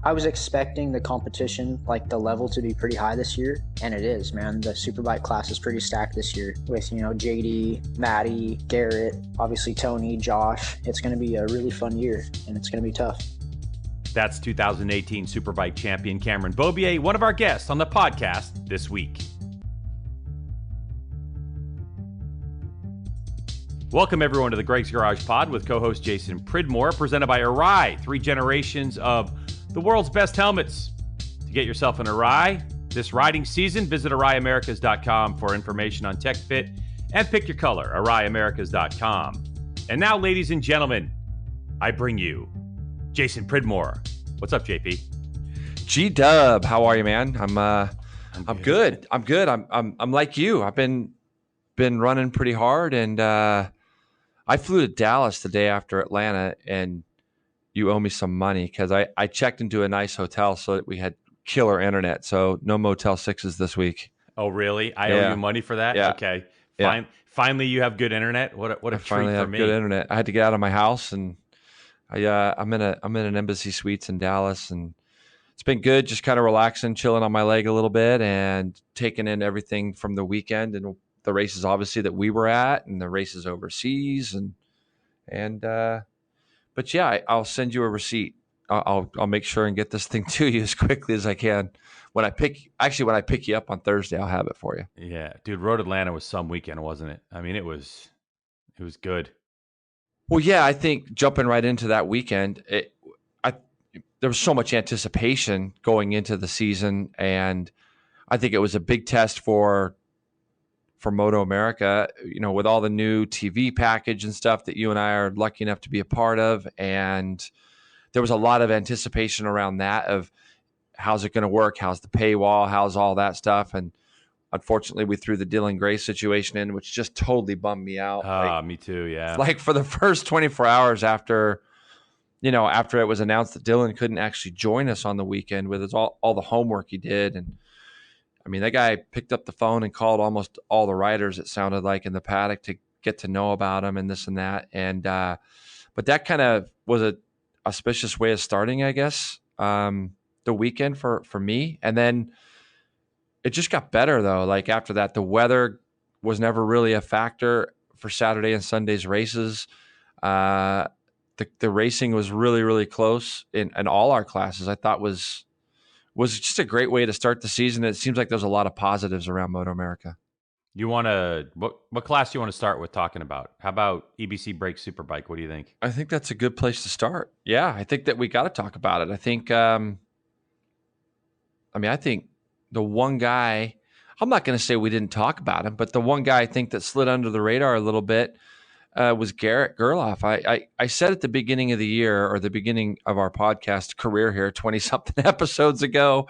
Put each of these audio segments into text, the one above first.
I was expecting the competition, like the level, to be pretty high this year, and it is, man. The Superbike class is pretty stacked this year with, JD, Maddie, Garrett, obviously Tony, Josh. It's going to be a really fun year, and it's going to be tough. That's 2018 Superbike champion Cameron Beaubier, one of our guests on the podcast this week. Welcome, everyone, to the Greg's Garage Pod with co-host Jason Pridmore, presented by Arai, 3 generations of the world's best helmets. To get yourself an Arai this riding season, visit AraiAmericas.com for information on tech fit and pick your color, AraiAmericas.com. And now, ladies and gentlemen, I bring you Jason Pridmore. What's up, JP? G-Dub, how are you, man? I'm good. I'm like you. I've been running pretty hard, and I flew to Dallas the day after Atlanta, and you owe me some money because I checked into a nice hotel so that we had killer internet. So no Motel 6s this week. Oh, really? I owe you money for that? Yeah. Okay. Yeah. Finally, you have good internet. What a treat for me. I finally have good internet. I had to get out of my house, and I'm in an Embassy Suites in Dallas, and it's been good. Just kind of relaxing, chilling on my leg a little bit, and taking in everything from the weekend and the races, obviously, that we were at, and the races overseas, but yeah, I'll send you a receipt. I'll make sure and get this thing to you as quickly as I can. When I pick you up on Thursday, I'll have it for you. Yeah, dude, Road Atlanta was some weekend, wasn't it? I mean, it was good. Well, yeah, I think jumping right into that weekend, there was so much anticipation going into the season, and I think it was a big test for MotoAmerica, with all the new TV package and stuff that you and I are lucky enough to be a part of. And there was a lot of anticipation around that of how's it going to work? How's the paywall? How's all that stuff? And unfortunately, we threw the Dylan Gray situation in, which just totally bummed me out. Me too. Yeah. Like for the first 24 hours after it was announced that Dylan couldn't actually join us on the weekend with all the homework he did. And I mean, that guy picked up the phone and called almost all the riders, it sounded like, in the paddock to get to know about him and this and that. And but that kind of was a auspicious way of starting, I guess, the weekend for me. And then it just got better, though. Like after that, the weather was never really a factor for Saturday and Sunday's races. The racing was really, really close in all our classes. I thought was just a great way to start the season. It seems like there's a lot of positives around MotoAmerica. What class do you want to start with talking about? How about EBC Break Superbike? What do you think? I think that's a good place to start. Yeah, I think that we got to talk about it. I think, I think the one guy, I'm not going to say we didn't talk about him, but the one guy I think that slid under the radar a little bit was Garrett Gerloff. I said at the beginning of the year, or the beginning of our podcast career here, 20-something episodes ago,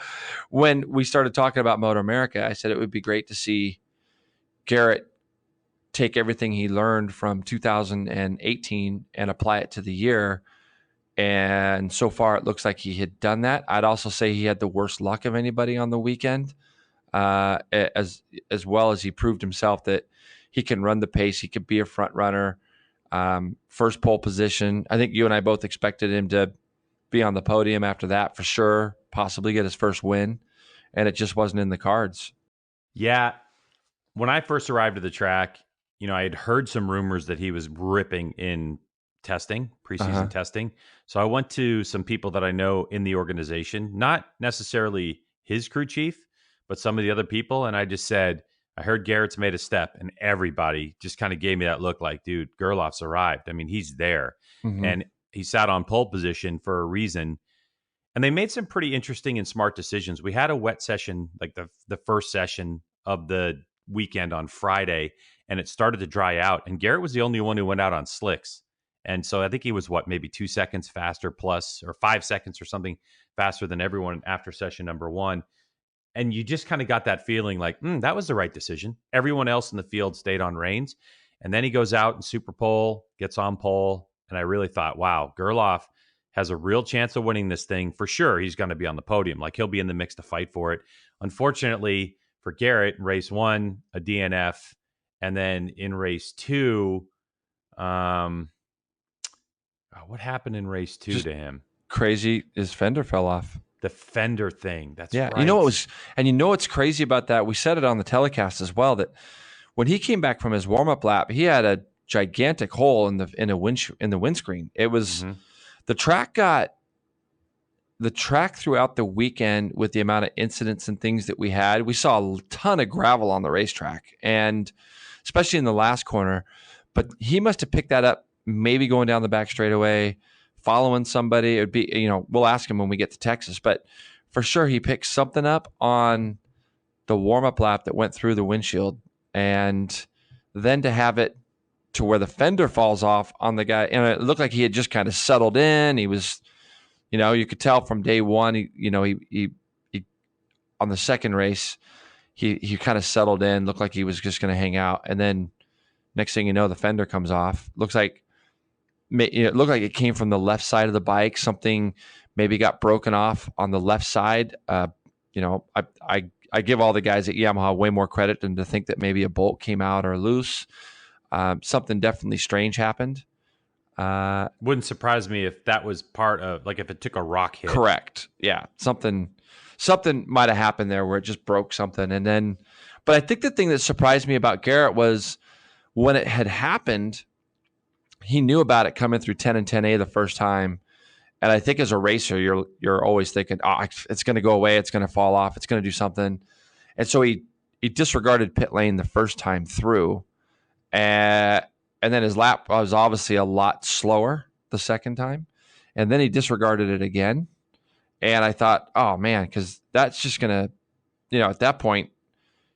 when we started talking about MotoAmerica, I said it would be great to see Garrett take everything he learned from 2018 and apply it to the year. And so far, it looks like he had done that. I'd also say he had the worst luck of anybody on the weekend, as well as he proved himself that he can run the pace. He could be a front runner. First pole position. I think you and I both expected him to be on the podium after that for sure, possibly get his first win, and it just wasn't in the cards. Yeah. When I first arrived at the track, I had heard some rumors that he was ripping in testing, preseason testing. So I went to some people that I know in the organization, not necessarily his crew chief, but some of the other people. And I just said, I heard Garrett's made a step, and everybody just kind of gave me that look like, dude, Gerloff's arrived. I mean, he's there. Mm-hmm. And he sat on pole position for a reason. And they made some pretty interesting and smart decisions. We had a wet session, like the first session of the weekend on Friday, and it started to dry out. And Garrett was the only one who went out on slicks. And so I think he was, maybe 2 seconds faster plus, or 5 seconds or something faster than everyone after session number 1. And you just kind of got that feeling like, that was the right decision. Everyone else in the field stayed on reins. And then he goes out in Super Pole, gets on pole. And I really thought, wow, Gerloff has a real chance of winning this thing. For sure, he's going to be on the podium. Like, he'll be in the mix to fight for it. Unfortunately for Garrett, in race 1, a DNF. And then in race 2, what happened in race 2 to him? crazy? His fender fell off. The fender thing. That's yeah. right. You know what was, and you know what's crazy about that? We said it on the telecast as well, that when he came back from his warm-up lap, he had a gigantic hole in the windscreen. It was the track throughout the weekend with the amount of incidents and things that we had. We saw a ton of gravel on the racetrack, and especially in the last corner. But he must have picked that up, maybe going down the back straightaway, following somebody. It would be, we'll ask him when we get to Texas, but for sure he picked something up on the warm-up lap that went through the windshield, and then to have it to where the fender falls off on the guy, and it looked like he had just kind of settled in. He was, you could tell from day one, he on the second race, he kind of settled in, looked like he was just going to hang out, and then next thing you know, the fender comes off. It looked like it came from the left side of the bike. Something maybe got broken off on the left side. I give all the guys at Yamaha way more credit than to think that maybe a bolt came out or loose. Something definitely strange happened. Wouldn't surprise me if that was part of, like, if it took a rock hit. Correct. Yeah. Something might have happened there where it just broke something. And then, but I think the thing that surprised me about Garrett was when it had happened, he knew about it coming through 10 and 10A the first time. And I think as a racer, you're always thinking, it's going to go away. It's going to fall off. It's going to do something. And so he disregarded pit lane the first time through. And then his lap was obviously a lot slower the second time. And then he disregarded it again. And I thought, oh, man, because that's just going to, at that point,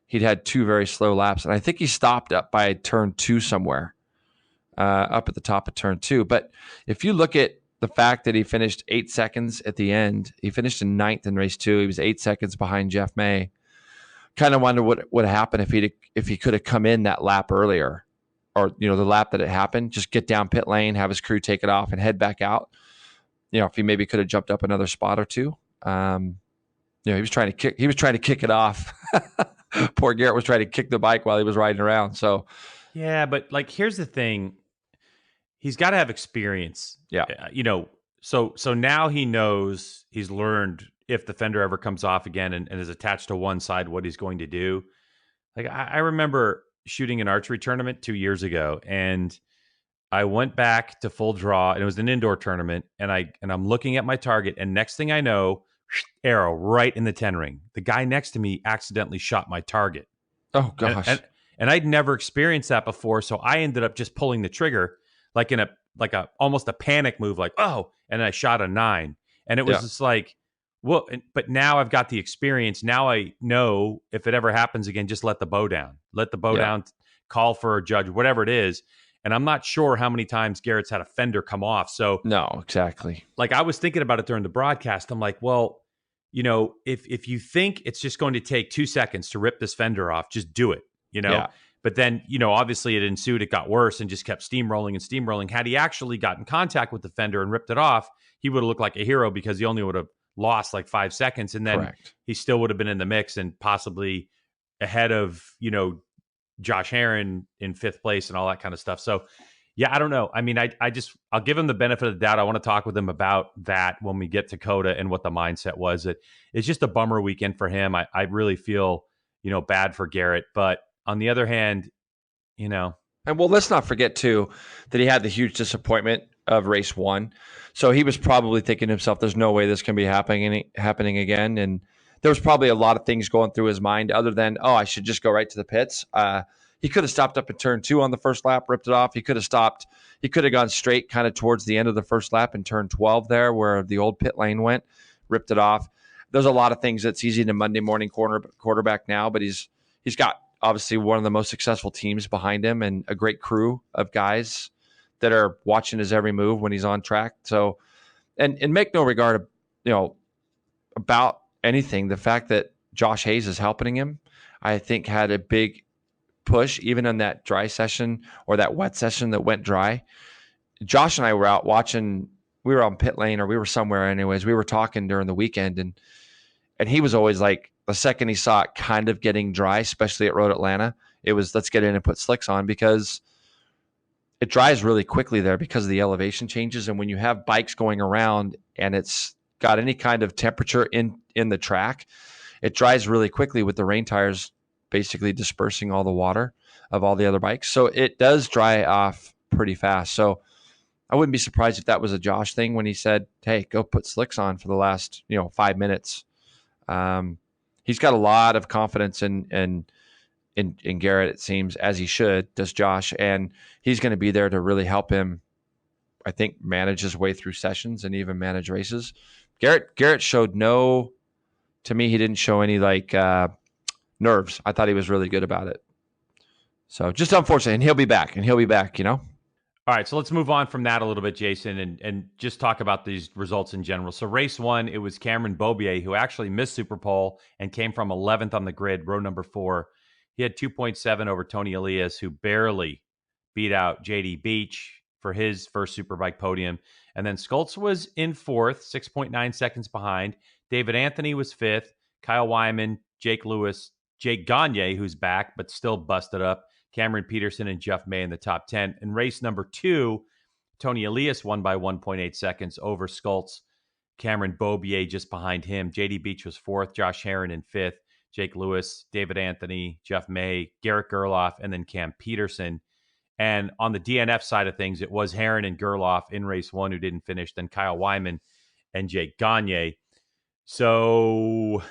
he'd had 2 very slow laps. And I think he stopped up by turn 2 somewhere, up at the top of turn 2. But if you look at the fact that he finished 8 seconds at the end, he finished in 9th in race 2. He was 8 seconds behind Jeff May. Kind of wonder what would happen if he could have come in that lap earlier, or the lap that it happened. Just get down pit lane, have his crew take it off, and head back out. If he maybe could have jumped up another spot or two. He was trying to kick it off. Poor Garrett was trying to kick the bike while he was riding around. So yeah, but here's the thing. He's got to have experience. Yeah. So now he knows, he's learned if the fender ever comes off again and is attached to one side, what he's going to do. I remember shooting an archery tournament 2 years ago, and I went back to full draw, and it was an indoor tournament, and I'm looking at my target, and next thing I know, arrow right in the 10 ring. The guy next to me accidentally shot my target. Oh gosh. And I'd never experienced that before, so I ended up just pulling the trigger like a almost a panic move, and I shot a 9. And it was just like, well, but now I've got the experience. Now I know if it ever happens again, just let the bow down. Let the bow down, call for a judge, whatever it is. And I'm not sure how many times Garrett's had a fender come off. So no, exactly. I was thinking about it during the broadcast. I'm like, well, if you think it's just going to take 2 seconds to rip this fender off, just do it, Yeah. But then, obviously it ensued, it got worse and just kept steamrolling. Had he actually gotten contact with the fender and ripped it off, he would have looked like a hero, because he only would have lost 5 seconds. And then Correct. He still would have been in the mix and possibly ahead of, Josh Herrin in 5th place and all that kind of stuff. So yeah, I don't know. I mean, I'll give him the benefit of the doubt. I want to talk with him about that when we get to COTA and what the mindset was. It's just a bummer weekend for him. I really feel, bad for Garrett, but on the other hand, and well, let's not forget too that he had the huge disappointment of race 1. So he was probably thinking to himself, there's no way this can be happening again. And there was probably a lot of things going through his mind other than, I should just go right to the pits. He could have stopped up at turn 2 on the first lap, ripped it off. He could have stopped. He could have gone straight kind of towards the end of the first lap in turn 12 there where the old pit lane went, ripped it off. There's a lot of things that's easy to Monday morning quarterback now, but he's got obviously one of the most successful teams behind him and a great crew of guys that are watching his every move when he's on track. So, and make no regard, about anything. The fact that Josh Hayes is helping him, I think had a big push, even in that dry session or that wet session that went dry. Josh and I were out watching, we were on pit lane or we were somewhere anyways. We were talking during the weekend and he was always like, the second he saw it kind of getting dry, especially at Road Atlanta, it was, let's get in and put slicks on, because it dries really quickly there because of the elevation changes. And when you have bikes going around and it's got any kind of temperature in the track, it dries really quickly with the rain tires basically dispersing all the water of all the other bikes. So it does dry off pretty fast. So I wouldn't be surprised if that was a Josh thing when he said, hey, go put slicks on for the last 5 minutes. He's got a lot of confidence in Garrett, it seems, as he should, does Josh. And he's going to be there to really help him, I think, manage his way through sessions and even manage races. Garrett showed to me, he didn't show any nerves. I thought he was really good about it. So just unfortunate, and he'll be back, All right, so let's move on from that a little bit, Jason, and just talk about these results in general. So race 1, it was Cameron Beaubier, who actually missed Super Pole and came from 11th on the grid, row number 4. He had 2.7 over Toni Elias, who barely beat out JD Beach for his first Superbike podium. And then Schultz was in 4th, 6.9 seconds behind. David Anthony was 5th. Kyle Wyman, Jake Lewis, Jake Gagne, who's back but still busted up, Cameron Peterson and Jeff May in the top 10. In race number 2, Toni Elias won by 1.8 seconds over Schultz. Cameron Beaubier just behind him. JD Beach was 4th, Josh Herron in 5th, Jake Lewis, David Anthony, Jeff May, Garrett Gerloff, and then Cam Peterson. And on the DNF side of things, it was Herron and Gerloff in race 1 who didn't finish, then Kyle Wyman and Jake Gagne. So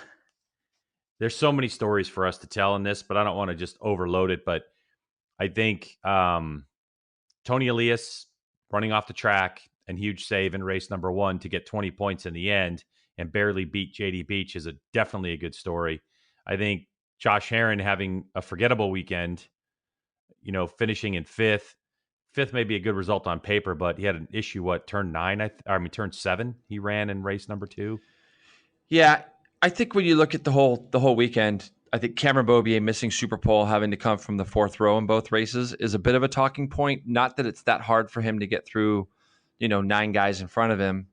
there's so many stories for us to tell in this, but I don't want to just overload it. But I think Toni Elias running off the track and huge save in race number 1 to get 20 points in the end and barely beat JD Beach is definitely a good story. I think Josh Herron having a forgettable weekend, finishing in 5th. 5th may be a good result on paper, but he had an issue, turn 7 he ran in race number 2. Yeah, I think when you look at the whole weekend, I think Cameron Beaubier missing Super Pole, having to come from the 4th row in both races, is a bit of a talking point. Not that it's that hard for him to get through, 9 guys in front of him.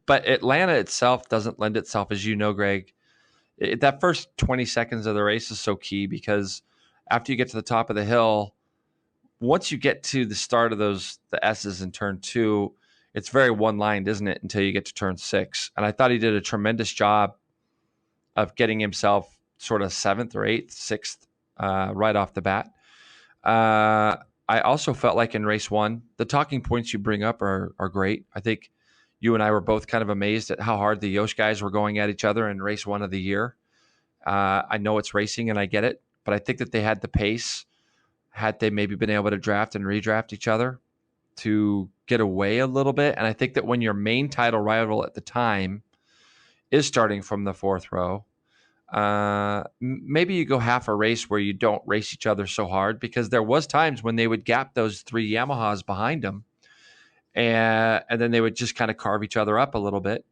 But Atlanta itself doesn't lend itself, as you know, Greg. That first 20 seconds of the race is so key because after you get to the top of the hill, once you get to the start of the S's in turn 2, it's very one-lined, isn't it, until you get to turn 6. And I thought he did a tremendous job of getting himself sort of 7th or 8th, 6th right off the bat. I also felt like in race 1, the talking points you bring up are great. I think you and I were both kind of amazed at how hard the Yosh guys were going at each other in race 1 of the year. I know it's racing and I get it, but I think that they had the pace. Had they maybe been able to draft and redraft each other to get away a little bit. And I think that when your main title rival at the time is starting from the 4th row, maybe you go half a race where you don't race each other so hard, because there was times when they would gap those 3 Yamahas behind them and then they would just kind of carve each other up a little bit.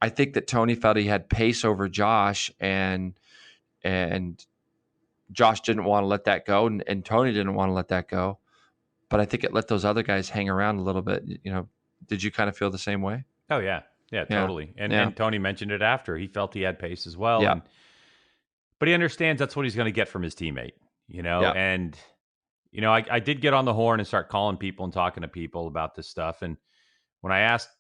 I think that Toni felt he had pace over Josh, and Josh didn't want to let that go, and Toni didn't want to let that go. But I think it let those other guys hang around a little bit. Did you kind of feel the same way? Oh, yeah. Yeah, totally. And Toni mentioned it after. He felt he had pace as well. Yeah. But he understands that's what he's going to get from his teammate, Yeah. And, I did get on the horn and start calling people and talking to people about this stuff. And when I asked,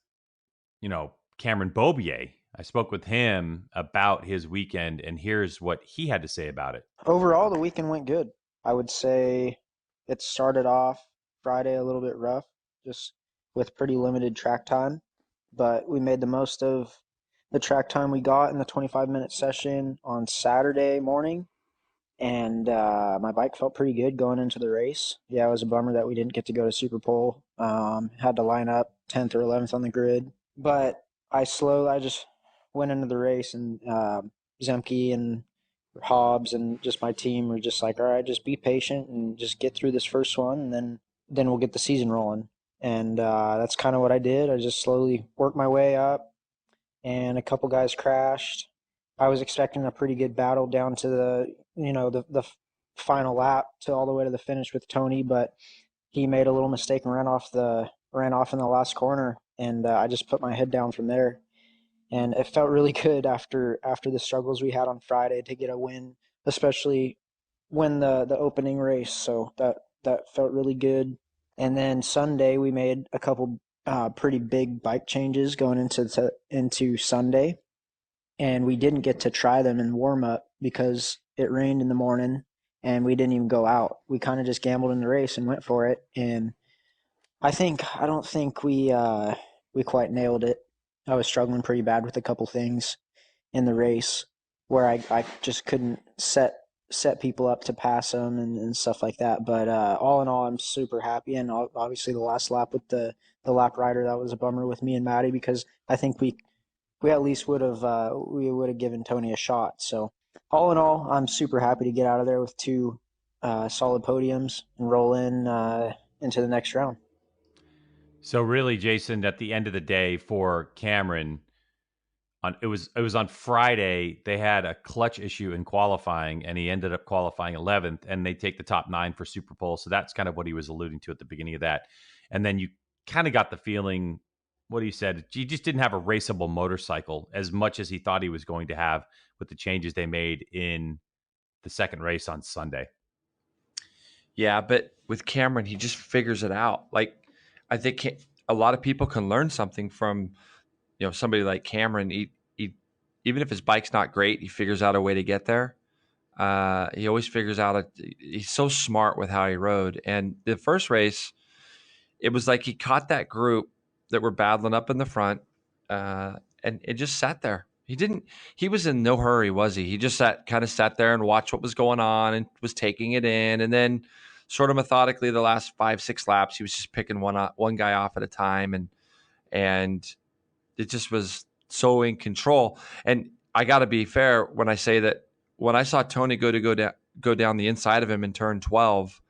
Cameron Beaubier, I spoke with him about his weekend, and here's what he had to say about it. Overall, the weekend went good. I would say it started off Friday a little bit rough, just with pretty limited track time. But we made the most of the track time we got in the 25-minute session on Saturday morning. And my bike felt pretty good going into the race. Yeah, it was a bummer that we didn't get to go to Super Pole. Had to line up 10th or 11th on the grid. But I just went into the race, and Zemke and Hobbs and just my team were just like, all right, just be patient and just get through this first one, and then we'll get the season rolling. And that's kind of what I did. I just slowly worked my way up, and a couple guys crashed. I was expecting a pretty good battle down to the final lap to all the way to the finish with Toni, but he made a little mistake and ran off in the last corner, and I just put my head down from there. And it felt really good after the struggles we had on Friday to get a win, especially win the opening race. So that felt really good. And then Sunday, we made a couple pretty big bike changes going into Sunday. And we didn't get to try them in warm up because it rained in the morning and we didn't even go out. We kind of just gambled in the race and went for it. And I don't think we quite nailed it. I was struggling pretty bad with a couple things in the race where I just couldn't set people up to pass them and stuff like that. But all in all, I'm super happy. And obviously the last lap with the lap rider, that was a bummer with me and Maddie because I think we at least would have given Toni a shot. So all in all, I'm super happy to get out of there with two solid podiums and roll into the next round. So really, Jason, at the end of the day for Cameron, it was on Friday. They had a clutch issue in qualifying, and he ended up qualifying 11th. And they take the top 9 for Super Bowl. So that's kind of what he was alluding to at the beginning of that. And then you kind of got the feeling, what he said, he just didn't have a raceable motorcycle as much as he thought he was going to have with the changes they made in the second race on Sunday. Yeah, but with Cameron, he just figures it out. Like, I think a lot of people can learn something from, somebody like Cameron. He even if his bike's not great, he figures out a way to get there. He always figures out he's so smart with how he rode. And the first race, it was like he caught that group that were battling up in the front, and it just sat there. He was in no hurry, was he? He just kind of sat there and watched what was going on and was taking it in. And then sort of methodically, the last 5-6 laps, he was just picking one guy off at a time. And it just was so in control. And I got to be fair when I say that when I saw Toni go down the inside of him in turn 12,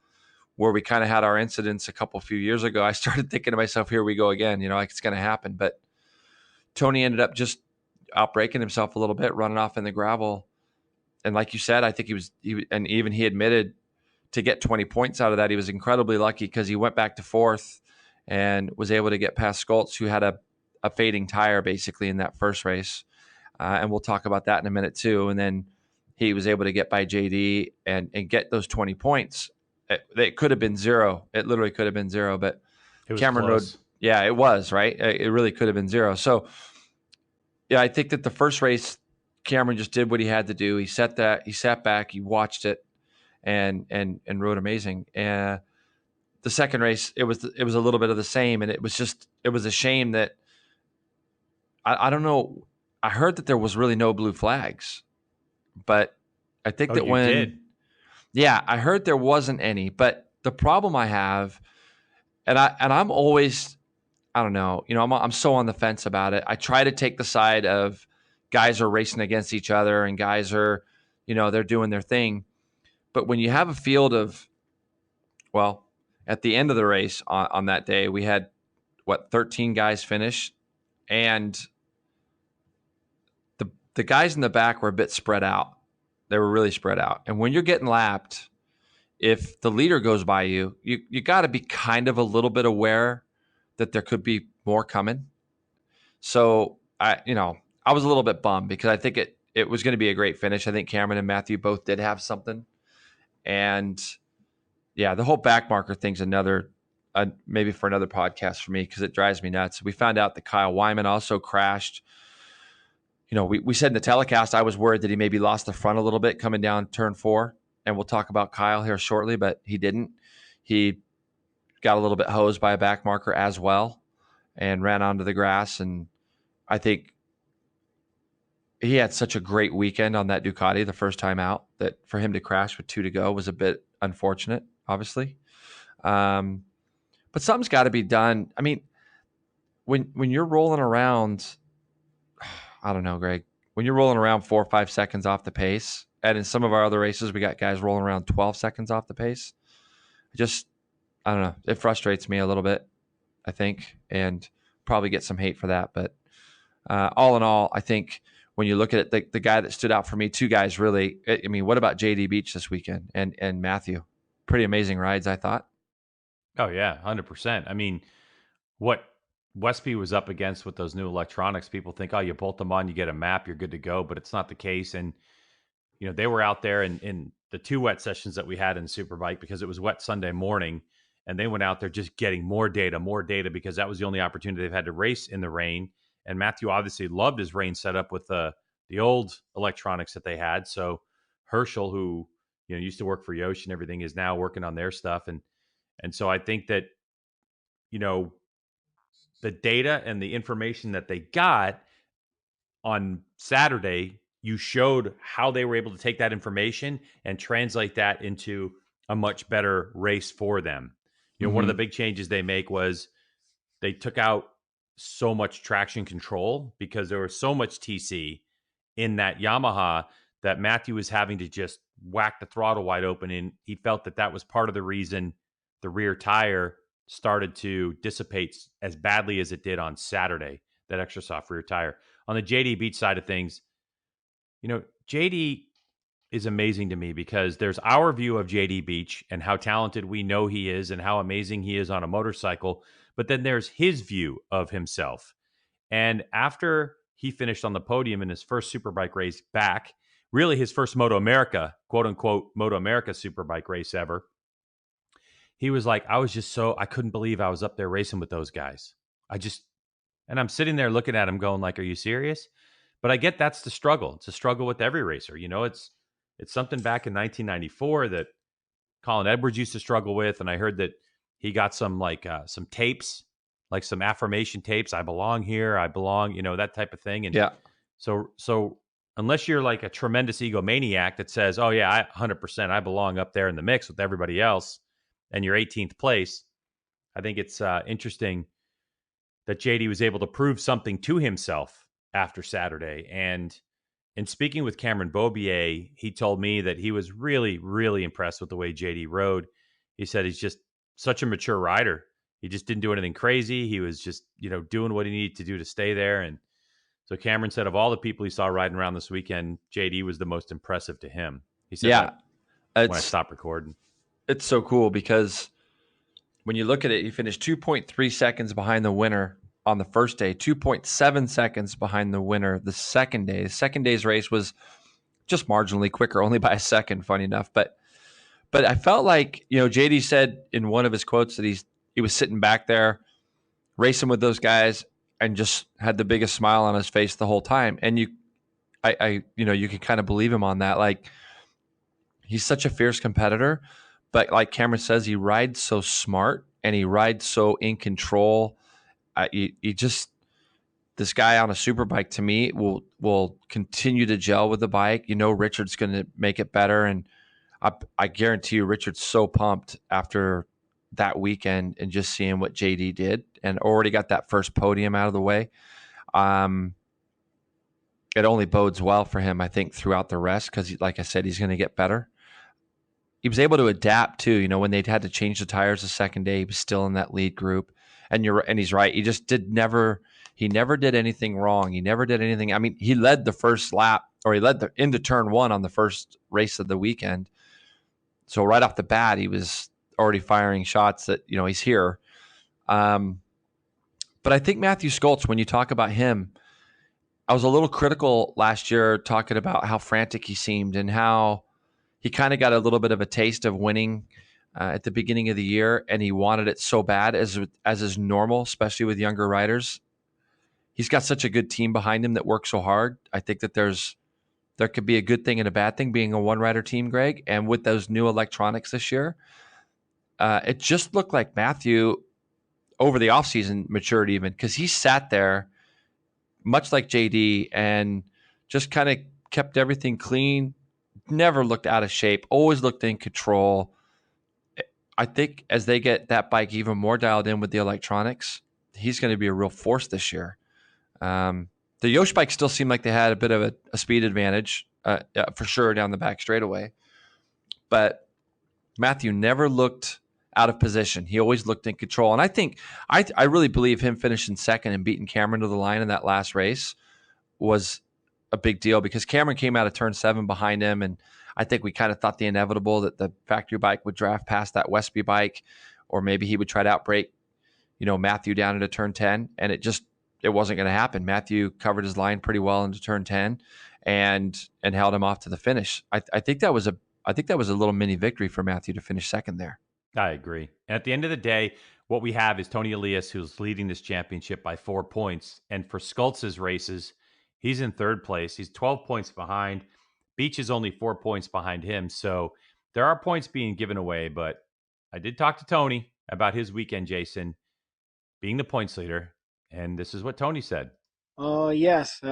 where we kind of had our incidents a few years ago, I started thinking to myself, here we go again, like it's going to happen. But Toni ended up just outbreaking himself a little bit, running off in the gravel. And like you said, I think and even he admitted to get 20 points out of that. He was incredibly lucky because he went back to 4th and was able to get past Skoltz, who had a fading tire basically in that first race. And we'll talk about that in a minute too. And then he was able to get by JD and get those 20 points. It could have been 0. It literally could have been 0, but Cameron rode. Yeah, it was, right. It really could have been 0. So yeah, I think that the first race, Cameron just did what he had to do. He sat back, he watched it and rode amazing. And the second race, it was a little bit of the same. And it was a shame that I don't know. I heard that there was really no blue flags, but I think that yeah, I heard there wasn't any, but the problem I have, and I'm always, I don't know, I'm so on the fence about it. I try to take the side of guys are racing against each other and guys are, they're doing their thing. But when you have a field of, well, at the end of the race on that day, we had 13 guys finish, and the guys in the back were a bit spread out. They were really spread out. And when you're getting lapped, if the leader goes by you, you got to be kind of a little bit aware that there could be more coming. So I was a little bit bummed because I think it was going to be a great finish. I think Cameron and Matthew both did have something. And yeah, the whole back marker thing's maybe for another podcast for me because it drives me nuts. We found out that Kyle Wyman also crashed. We said in the telecast, I was worried that he maybe lost the front a little bit coming down turn 4. And we'll talk about Kyle here shortly, but he didn't. He got a little bit hosed by a back marker as well and ran onto the grass. And I think he had such a great weekend on that Ducati the first time out that for him to crash with 2 to go was a bit unfortunate, obviously. But something's got to be done. I mean, when you're rolling around, I don't know, Greg, when you're rolling around 4 or 5 seconds off the pace, and in some of our other races, we got guys rolling around 12 seconds off the pace. I don't know. It frustrates me a little bit, I think, and probably get some hate for that. But all in all, I think when you look at it, the guy that stood out for me, 2 guys really, I mean, what about JD Beach this weekend and Matthew? Pretty amazing rides, I thought. Oh, yeah, 100%. I mean, what Westby was up against with those new electronics, people think, oh, you bolt them on, you get a map, you're good to go, but it's not the case. And, they were out there in the 2 wet sessions that we had in Superbike because it was wet Sunday morning, And they went out there just getting more data, because that was the only opportunity they've had to race in the rain. And Matthew obviously loved his rain setup with the old electronics that they had. So Herschel, who used to work for Yosh and everything, is now working on their stuff. And so I think that the data and the information that they got on Saturday, you showed how they were able to take that information and translate that into a much better race for them. One of the big changes they make was they took out so much traction control because there was so much TC in that Yamaha that Matthew was having to just whack the throttle wide open. And he felt that was part of the reason the rear tire started to dissipate as badly as it did on Saturday, that extra soft rear tire. On the JD Beach side of things, JD is amazing to me because there's our view of JD Beach and how talented we know he is and how amazing he is on a motorcycle. But then there's his view of himself. And after he finished on the podium in his first Superbike race back, really his first MotoAmerica, quote unquote, MotoAmerica Superbike race ever, he was like, I couldn't believe I was up there racing with those guys. And I'm sitting there looking at him going like, are you serious? But I get that's the struggle. It's a struggle with every racer. It's something back in 1994 that Colin Edwards used to struggle with. And I heard that he got some some tapes, like some affirmation tapes. I belong here. I belong, that type of thing. And yeah. So unless you're like a tremendous egomaniac that says, oh yeah, 100%, I belong up there in the mix with everybody else, and you're 18th place, I think it's interesting that JD was able to prove something to himself after Saturday. And in speaking with Cameron Beaubier, he told me that he was really, really impressed with the way JD rode. He said he's just such a mature rider. He just didn't do anything crazy. He was just, doing what he needed to do to stay there. And so Cameron said of all the people he saw riding around this weekend, JD was the most impressive to him. He said when I stopped recording. It's so cool because when you look at it, he finished 2.3 seconds behind the winner on the first day, 2.7 seconds behind the winner the second day. The second day's race was just marginally quicker, only by a second, funny enough. But I felt like, JD said in one of his quotes that he was sitting back there racing with those guys and just had the biggest smile on his face the whole time. And you can kind of believe him on that. Like, he's such a fierce competitor, but like Cameron says, he rides so smart and he rides so in control. This guy on a Superbike to me will continue to gel with the bike. Richard's going to make it better. And I guarantee you Richard's so pumped after that weekend and just seeing what JD did and already got that first podium out of the way. It only bodes well for him, I think, throughout the rest because, like I said, he's going to get better. He was able to adapt too. When they'd had to change the tires the second day, he was still in that lead group. And he's right. He just he never did anything wrong. He never did anything. I mean, he led the first lap, or he led into turn one on the first race of the weekend. So right off the bat, he was already firing shots that, he's here. But I think Matthew Skoltz, when you talk about him, I was a little critical last year talking about how frantic he seemed and how he kind of got a little bit of a taste of winning at the beginning of the year, and he wanted it so bad, as is normal, especially with younger riders. He's got such a good team behind him that works so hard. I think that there could be a good thing and a bad thing being a one-rider team, Greg. And with those new electronics this year, it just looked like Matthew over the offseason matured even, because he sat there much like JD and just kind of kept everything clean, never looked out of shape, always looked in control. I think as they get that bike even more dialed in with the electronics, he's going to be a real force this year. The Yosh bike still seemed like they had a bit of a speed advantage for sure down the back straightaway. But Matthew never looked out of position. He always looked in control. And I think, I really believe him finishing second and beating Cameron to the line in that last race was a big deal because Cameron came out of turn 7 behind him. And I think we kind of thought the inevitable that the factory bike would draft past that WorldSBK bike, or maybe he would try to outbrake, Matthew down into turn 10. And it wasn't going to happen. Matthew covered his line pretty well into turn 10 and held him off to the finish. I think that was a little mini victory for Matthew to finish second there. I agree. And at the end of the day, what we have is Toni Elias, who's leading this championship by 4 points. And for Skultz's races, he's in third place. He's 12 points behind. Beach is only 4 points behind him. So there are points being given away. But I did talk to Toni about his weekend, Jason, being the points leader. And this is what Toni said. Oh, yes. This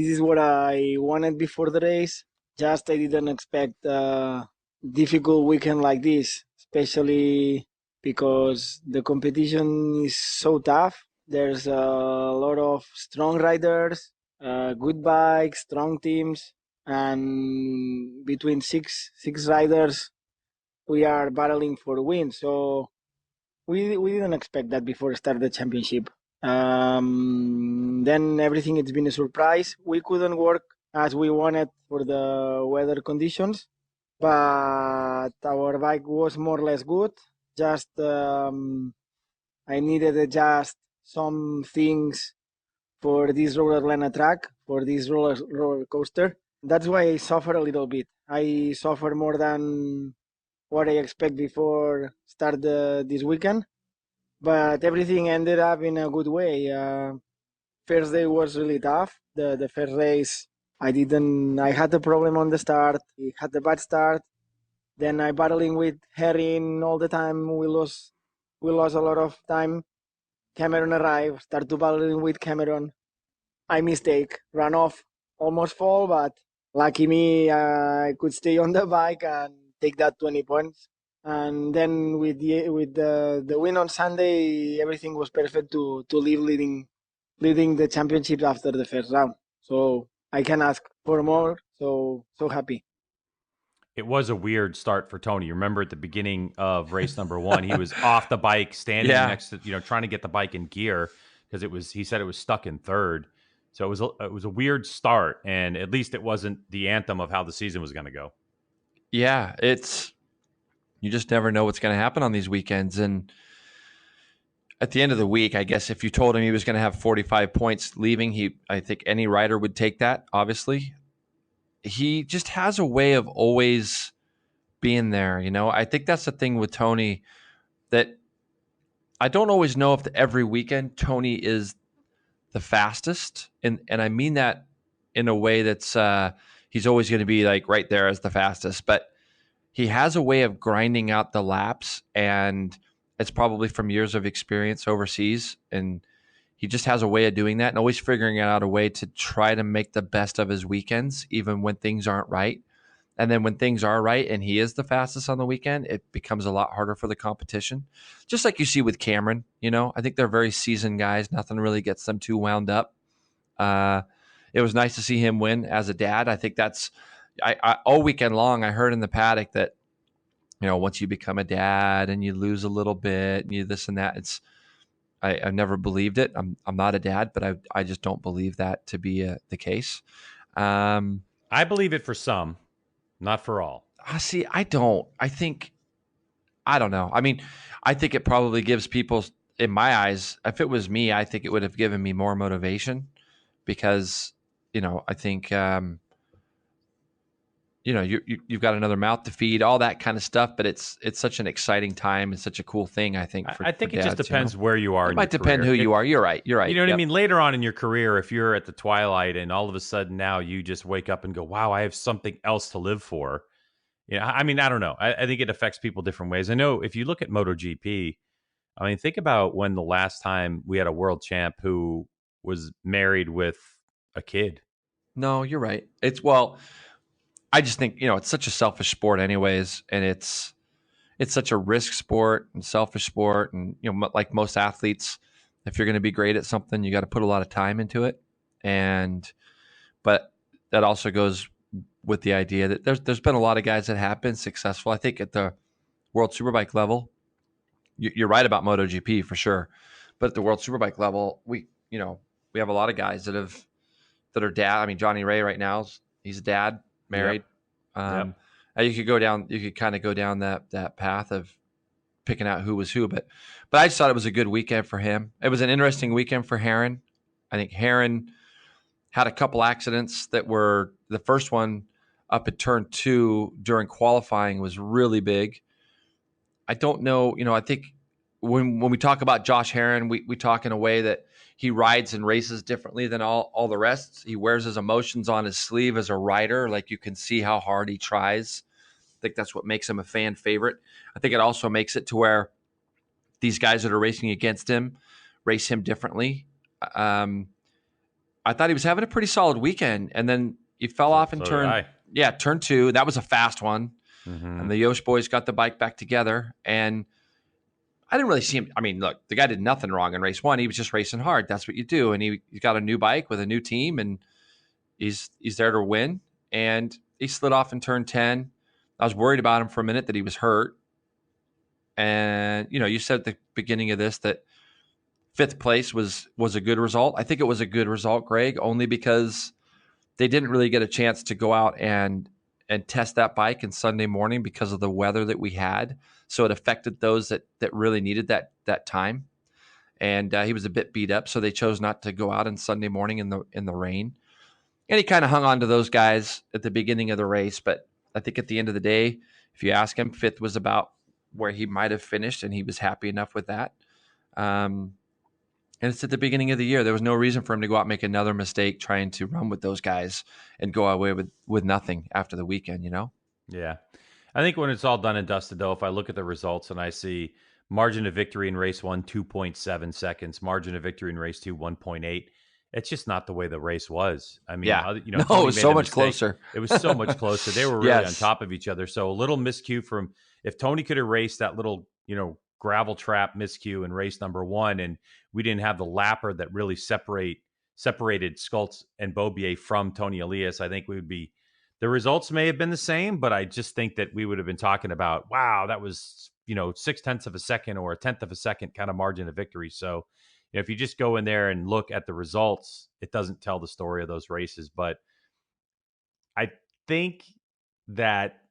is what I wanted before the race. Just I didn't expect a difficult weekend like this, especially because the competition is so tough. There's a lot of strong riders, good bikes, strong teams, and between six riders, we are battling for wins. So we didn't expect that before start the championship. Then everything it's been a surprise. We couldn't work as we wanted for the weather conditions, but our bike was more or less good. Just I needed to adjust some things for this roller liner track, for this roller coaster. That's why I suffer a little bit. I suffer more than what I expect before start this weekend. But everything ended up in a good way. First day was really tough. The first race, I had a problem on the start. I had a bad start. Then I battling with Herring all the time. We lost a lot of time. Cameron arrived, start to battling with Cameron. I mistake, ran off, almost fall, but lucky me, I could stay on the bike and take that 20 points. And then with the win on Sunday, everything was perfect to leave leading the championship after the first round. So I can ask for more. So happy. It was a weird start for Toni. You remember at the beginning of race number 1, he was off the bike, standing next to, trying to get the bike in gear because he said it was stuck in third. So it was a weird start, and at least it wasn't the anthem of how the season was going to go. Yeah, you just never know what's going to happen on these weekends. And at the end of the week, I guess if you told him he was going to have 45 points leaving, I think any rider would take that, obviously. He just has a way of always being there, I think that's the thing with Toni, that I don't always know if every weekend Toni is the fastest. And I mean that in a way that's he's always going to be like right there as the fastest. But he has a way of grinding out the laps, and it's probably from years of experience overseas. And he just has a way of doing that and always figuring out a way to try to make the best of his weekends, even when things aren't right. And then when things are right and he is the fastest on the weekend, it becomes a lot harder for the competition. Just like you see with Cameron, I think they're very seasoned guys. Nothing really gets them too wound up. It was nice to see him win as a dad. I think that's all weekend long. I heard in the paddock that, once you become a dad and you lose a little bit and you this and that, I've never believed it. I'm not a dad, but I just don't believe that to be the case. I believe it for some, not for all. See, I don't. I don't know. I mean, I think it probably gives people, in my eyes, if it was me, I think it would have given me more motivation because, I think, you've got another mouth to feed, all that kind of stuff. But it's such an exciting time. It's such a cool thing, I think. I think for it dads, just depends where you are. It might depend who you are. You're right. You're right. You know what I mean? Later on in your career, if you're at the twilight and all of a sudden now you just wake up and go, wow, I have something else to live for. I mean, I don't know. I think it affects people different ways. I know if you look at MotoGP, I mean, think about when the last time we had a world champ who was married with a kid. No, you're right. I just think, it's such a selfish sport anyways. And it's such a risk sport and selfish sport. And, like most athletes, if you're going to be great at something, you got to put a lot of time into it. But that also goes with the idea that there's been a lot of guys that have been successful. I think at the World Superbike level, you're right about MotoGP for sure. But at the World Superbike level, we have a lot of guys that are dad. I mean, Johnny Ray right now, he's a dad, married. Yep. You could kind of go down that path of picking out who was who, but I just thought it was a good weekend for him. It was an interesting weekend for Herrin. I think Herrin had a couple accidents that were, the first one, up at turn 2 during qualifying was really big. I don't know, I think when we talk about Josh Herrin, we talk in a way that he rides and races differently than all the rest. He wears his emotions on his sleeve as a rider. Like, you can see how hard he tries. I think that's what makes him a fan favorite. I think it also makes it to where these guys that are racing against him race him differently. I thought he was having a pretty solid weekend, and then he fell off in turn 2. That was a fast one. And the Yosh boys got the bike back together, and I didn't really see him. I mean, look, the guy did nothing wrong in race 1. He was just racing hard. That's what you do. And he got a new bike with a new team, and he's there to win. And he slid off in turn 10. I was worried about him for a minute that he was hurt. And, you said at the beginning of this that 5th place was a good result. I think it was a good result, Greg, only because they didn't really get a chance to go out and test that bike on Sunday morning because of the weather that we had. So it affected those that really needed that time. And he was a bit beat up, so they chose not to go out on Sunday morning in the rain. And he kind of hung on to those guys at the beginning of the race. But I think at the end of the day, if you ask him, 5th was about where he might have finished, and he was happy enough with that. And it's at the beginning of the year. There was no reason for him to go out and make another mistake trying to run with those guys and go away with nothing after the weekend, Yeah. I think when it's all done and dusted, though, if I look at the results and I see margin of victory in race 1, 2.7 seconds, margin of victory in race 2, 1.8, it's just not the way the race was. I mean, it was so much closer. It was so much closer. They were really on top of each other. So a little miscue from, if Toni could erase that little, gravel trap miscue in race number 1, and we didn't have the lapper that really separated Scults and Beaubier from Toni Elias, I think the results may have been the same, but I just think that we would have been talking about, wow, that was, 0.6 of a second or 1/10 of a second kind of margin of victory. So, if you just go in there and look at the results, it doesn't tell the story of those races. But I think that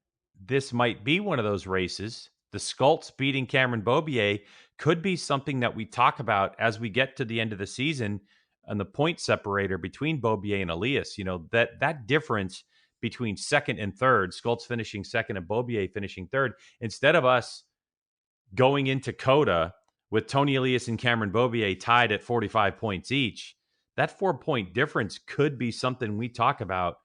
this might be one of those races. The Scults beating Cameron Beaubier could be something that we talk about as we get to the end of the season and the point separator between Beaubier and Elias. That difference between second and third, Scults finishing second and Beaubier finishing third, instead of us going into COTA with Toni Elias and Cameron Beaubier tied at 45 points each, that 4-point difference could be something we talk about.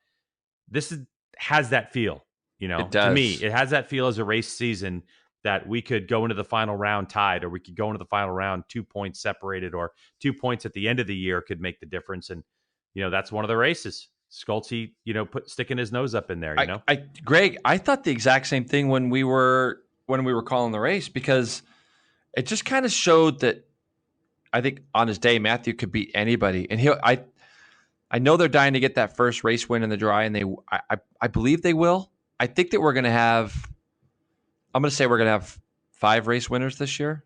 Has that feel, It does. To me, it has that feel as a race season that we could go into the final round tied, or we could go into the final round 2 points separated, or 2 points at the end of the year could make the difference. And, that's one of the races. Sculty, sticking his nose up in there, Greg, I thought the exact same thing when we were calling the race, because it just kind of showed that I think on his day, Matthew could beat anybody. And I know they're dying to get that first race win in the dry, and I believe they will. I think that we're going to have 5 race winners this year.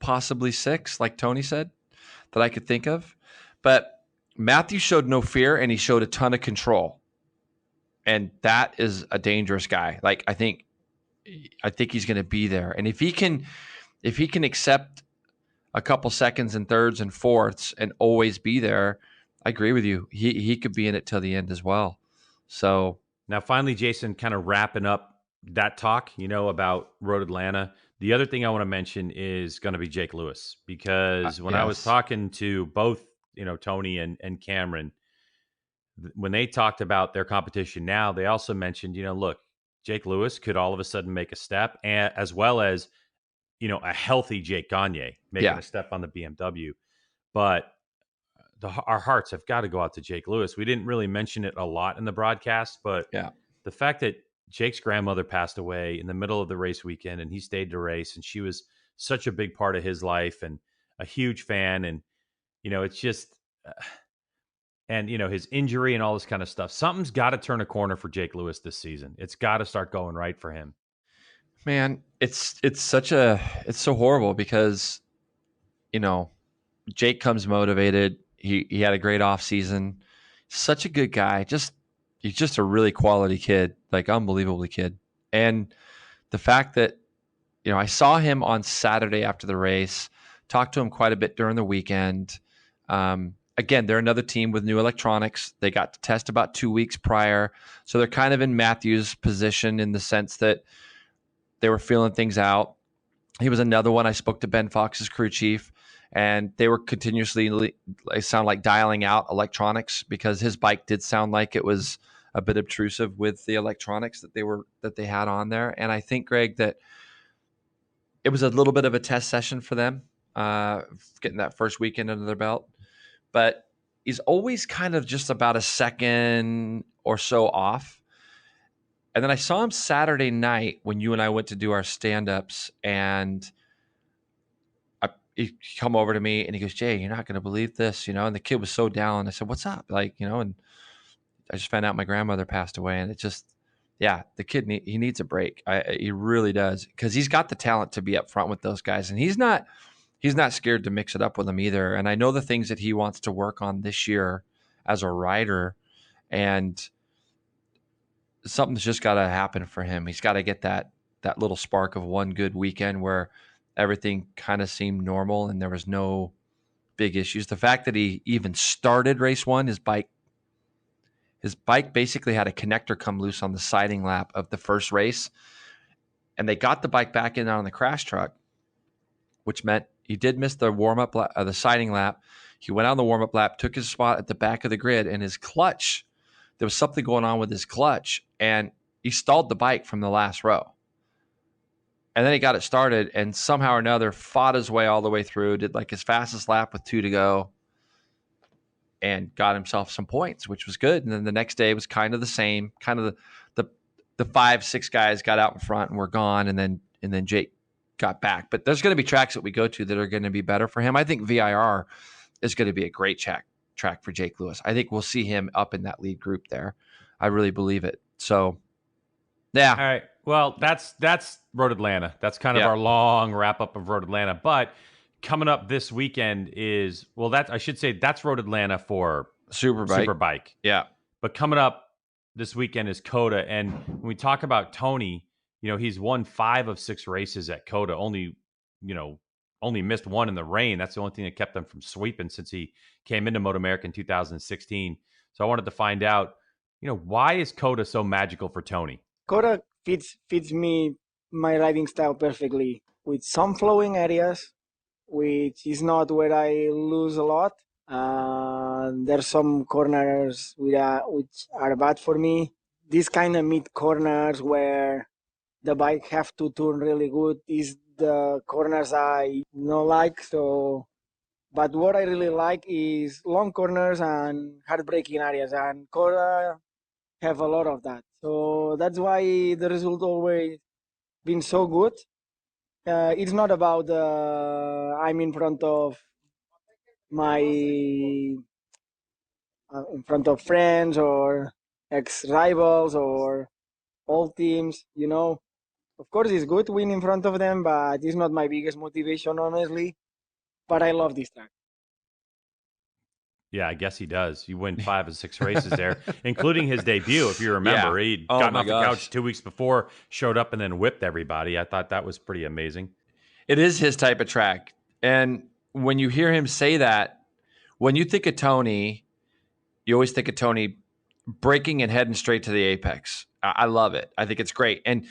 Possibly 6, like Toni said, that I could think of. But Matthew showed no fear, and he showed a ton of control. And that is a dangerous guy. Like, I think he's going to be there. And if he can accept a couple seconds and thirds and fourths and always be there, I agree with you. He could be in it till the end as well. So now, finally, Jason, kind of wrapping up that talk, about Road Atlanta. The other thing I want to mention is going to be Jake Lewis, because when I was talking to both, Toni and Cameron, when they talked about their competition now, they also mentioned, look, Jake Lewis could all of a sudden make a step, as well as, a healthy Jake Gagne making a step on the BMW. But our hearts have got to go out to Jake Lewis. We didn't really mention it a lot in the broadcast, but the fact that Jake's grandmother passed away in the middle of the race weekend, and he stayed to race, and she was such a big part of his life and a huge fan. And, it's just, and, his injury and all this kind of stuff. Something's got to turn a corner for Jake Lewis this season. It's got to start going right for him. Man, it's so horrible because, Jake comes motivated. He had a great off season. Such a good guy. He's just a really quality kid, like unbelievably kid. And the fact that, I saw him on Saturday after the race, talked to him quite a bit during the weekend. again, they're another team with new electronics. They got to test about 2 weeks prior. So they're kind of in Matthew's position in the sense that they were feeling things out. He was another one. I spoke to Ben Fox's crew chief, and they were continuously, it sounded like, dialing out electronics because his bike did sound like it was a bit obtrusive with the electronics that they had on there. And I think, Greg, that it was a little bit of a test session for them, getting that first weekend under their belt. But he's always kind of just about a second or so off. And then I saw him Saturday night when you and I went to do our stand-ups, and he come over to me and he goes, "Jay, you're not going to believe this, you know?" And the kid was so down. I said, "What's up?" Like, you know, and I just found out my grandmother passed away, and it just, yeah, the kid, he needs a break. He really does, because he's got the talent to be up front with those guys, and he's not scared to mix it up with them either. And I know the things that he wants to work on this year as a rider, and something's just got to happen for him. He's got to get that little spark of one good weekend where everything kind of seemed normal and there was no big issues. The fact that he even started race one, his bike basically had a connector come loose on the siding lap of the first race, and they got the bike back in on the crash truck, which meant he did miss the warm-up the siding lap. He went on the warm-up lap, took his spot at the back of the grid, and his clutch, there was something going on with his clutch, and he stalled the bike from the last row. And then he got it started and somehow or another fought his way all the way through, did like his fastest lap with 2 to go, and got himself some points, which was good. And then the next day was kind of the same, kind of the 5-6 guys got out in front and were gone, and then Jake got back. But there's going to be tracks that we go to that are going to be better for him. I think VIR is going to be a great track for Jake Lewis. I think we'll see him up in that lead group there. I really believe it. So, yeah. All right. Well, that's Road Atlanta. That's kind of our long wrap up of Road Atlanta. But coming up this weekend is, well, I should say that's Road Atlanta for Superbike. Yeah. But coming up this weekend is COTA. And when we talk about Toni, you know, he's won 5 of 6 races at COTA, only missed one in the rain. That's the only thing that kept them from sweeping since he came into MotoAmerica in 2016. So I wanted to find out, you know, why is COTA so magical for Toni? COTA fits me, my riding style perfectly, with some flowing areas, which is not where I lose a lot. There's some corners which are bad for me. These kind of mid corners where the bike have to turn really good is the corners I don't like. So, but what I really like is long corners and heartbreaking areas, and COTA have a lot of that. So that's why the result always been so good. It's not about I'm in front of in front of friends or ex-rivals or old teams, you know. Of course, it's good to win in front of them, but it's not my biggest motivation, honestly. But I love this track. Yeah, I guess he does. You win 5 of 6 races there, including his debut. If you remember, he'd gotten off the couch 2 weeks before, showed up, and then whipped everybody. I thought that was pretty amazing. It is his type of track. And when you hear him say that, when you think of Toni, you always think of Toni breaking and heading straight to the apex. I love it. I think it's great. And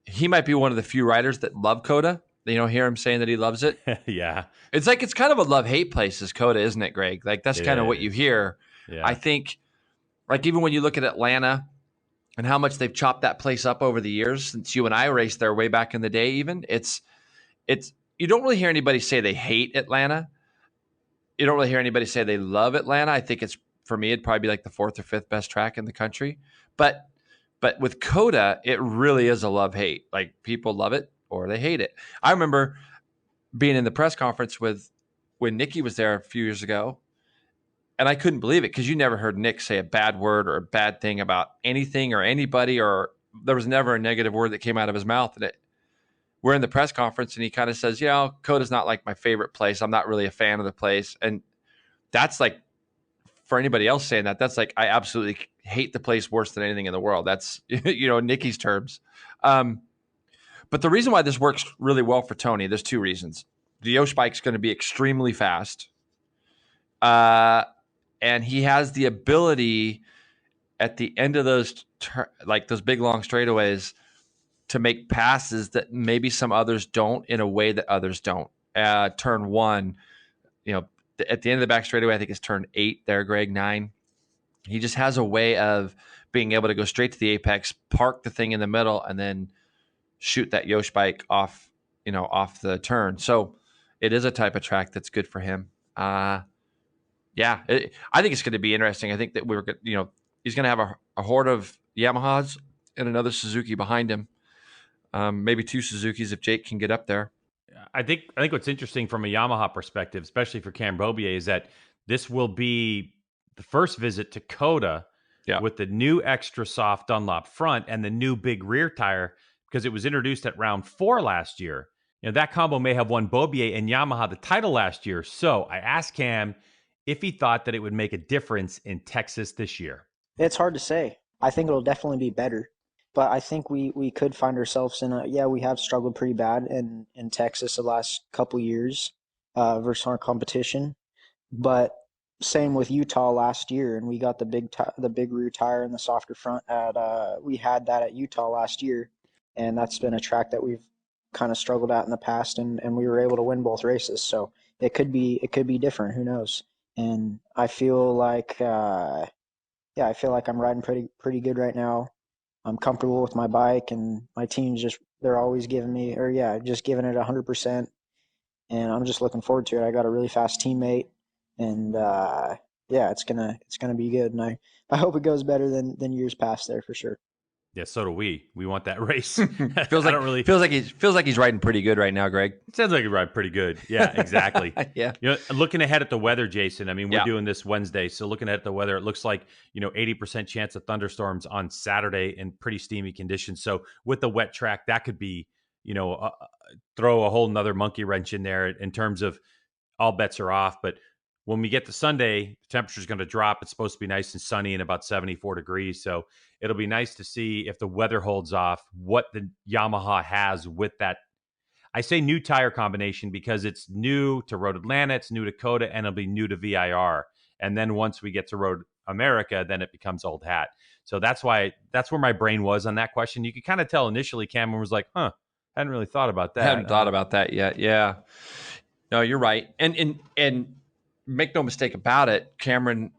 he might be one of the few riders that love COTA. You know, hear him saying that he loves it. Yeah. It's like, it's kind of a love-hate place, is COTA, isn't it, Greg? Like, that's kind of what you hear. Yeah. I think, like, even when you look at Atlanta and how much they've chopped that place up over the years since you and I raced there way back in the day, even, it's you don't really hear anybody say they hate Atlanta. You don't really hear anybody say they love Atlanta. I think it's, for me, it'd probably be like the 4th or 5th best track in the country. But with COTA, it really is a love-hate. Like, people love it or they hate it. I remember being in the press conference when Nicky was there a few years ago, and I couldn't believe it, because you never heard Nick say a bad word or a bad thing about anything or anybody, or there was never a negative word that came out of his mouth. And we're in the press conference, and he kind of says, you know, COTA's not like my favorite place. I'm not really a fan of the place. And that's like, for anybody else saying that, that's like, I absolutely hate the place worse than anything in the world. That's, you know, Nicky's terms. But the reason why this works really well for Toni, there's 2 reasons. The Yosh bike's going to be extremely fast. and he has the ability at the end of those like those big long straightaways to make passes that maybe some others don't in a way that others don't. Turn 1, at the end of the back straightaway, I think it's turn 8 there, Greg, 9. He just has a way of being able to go straight to the apex, park the thing in the middle, and then shoot that Yosh bike off the turn. So it is a type of track that's good for him. I think it's going to be interesting. I think that he's going to have a horde of Yamahas and another Suzuki behind him. Maybe 2 Suzukis if Jake can get up there. I think what's interesting from a Yamaha perspective, especially for Cam Beaubier, is that this will be the first visit to COTA with the new extra soft Dunlop front and the new big rear tire, because it was introduced at round 4 last year. That combo may have won Beaubier and Yamaha the title last year. So I asked Cam if he thought that it would make a difference in Texas this year. It's hard to say. I think it'll definitely be better. But I think we could find ourselves in we have struggled pretty bad in Texas the last couple years versus our competition. But same with Utah last year, and we got the big rear tire and the softer front we had that at Utah last year, and that's been a track that we've kind of struggled at in the past, and we were able to win both races. So it could be different. Who knows? And I feel like I'm riding pretty good right now. I'm comfortable with my bike, and my team's they're always giving it 100%. And I'm just looking forward to it. I got a really fast teammate, and it's gonna be good. And I hope it goes better than years past there for sure. Yeah, so do we. We want that race. feels like he's riding pretty good right now, Greg. It sounds like he's riding pretty good. Yeah, exactly. Yeah. Looking ahead at the weather, Jason. I mean, we're doing this Wednesday, so looking ahead at the weather, it looks like 80% chance of thunderstorms on Saturday in pretty steamy conditions. So with the wet track, that could be throw a whole nother monkey wrench in there in terms of all bets are off. But when we get to Sunday, the temperature is going to drop. It's supposed to be nice and sunny and about 74 degrees. So it'll be nice to see if the weather holds off, what the Yamaha has with that. I say new tire combination because it's new to Road Atlanta, it's new to COTA, and it'll be new to VIR. And then once we get to Road America, then it becomes old hat. So that's where my brain was on that question. You could kind of tell initially Cameron was like, hadn't really thought about that. Hadn't thought about that yet. Yeah. No, you're right. And make no mistake about it, Cameron,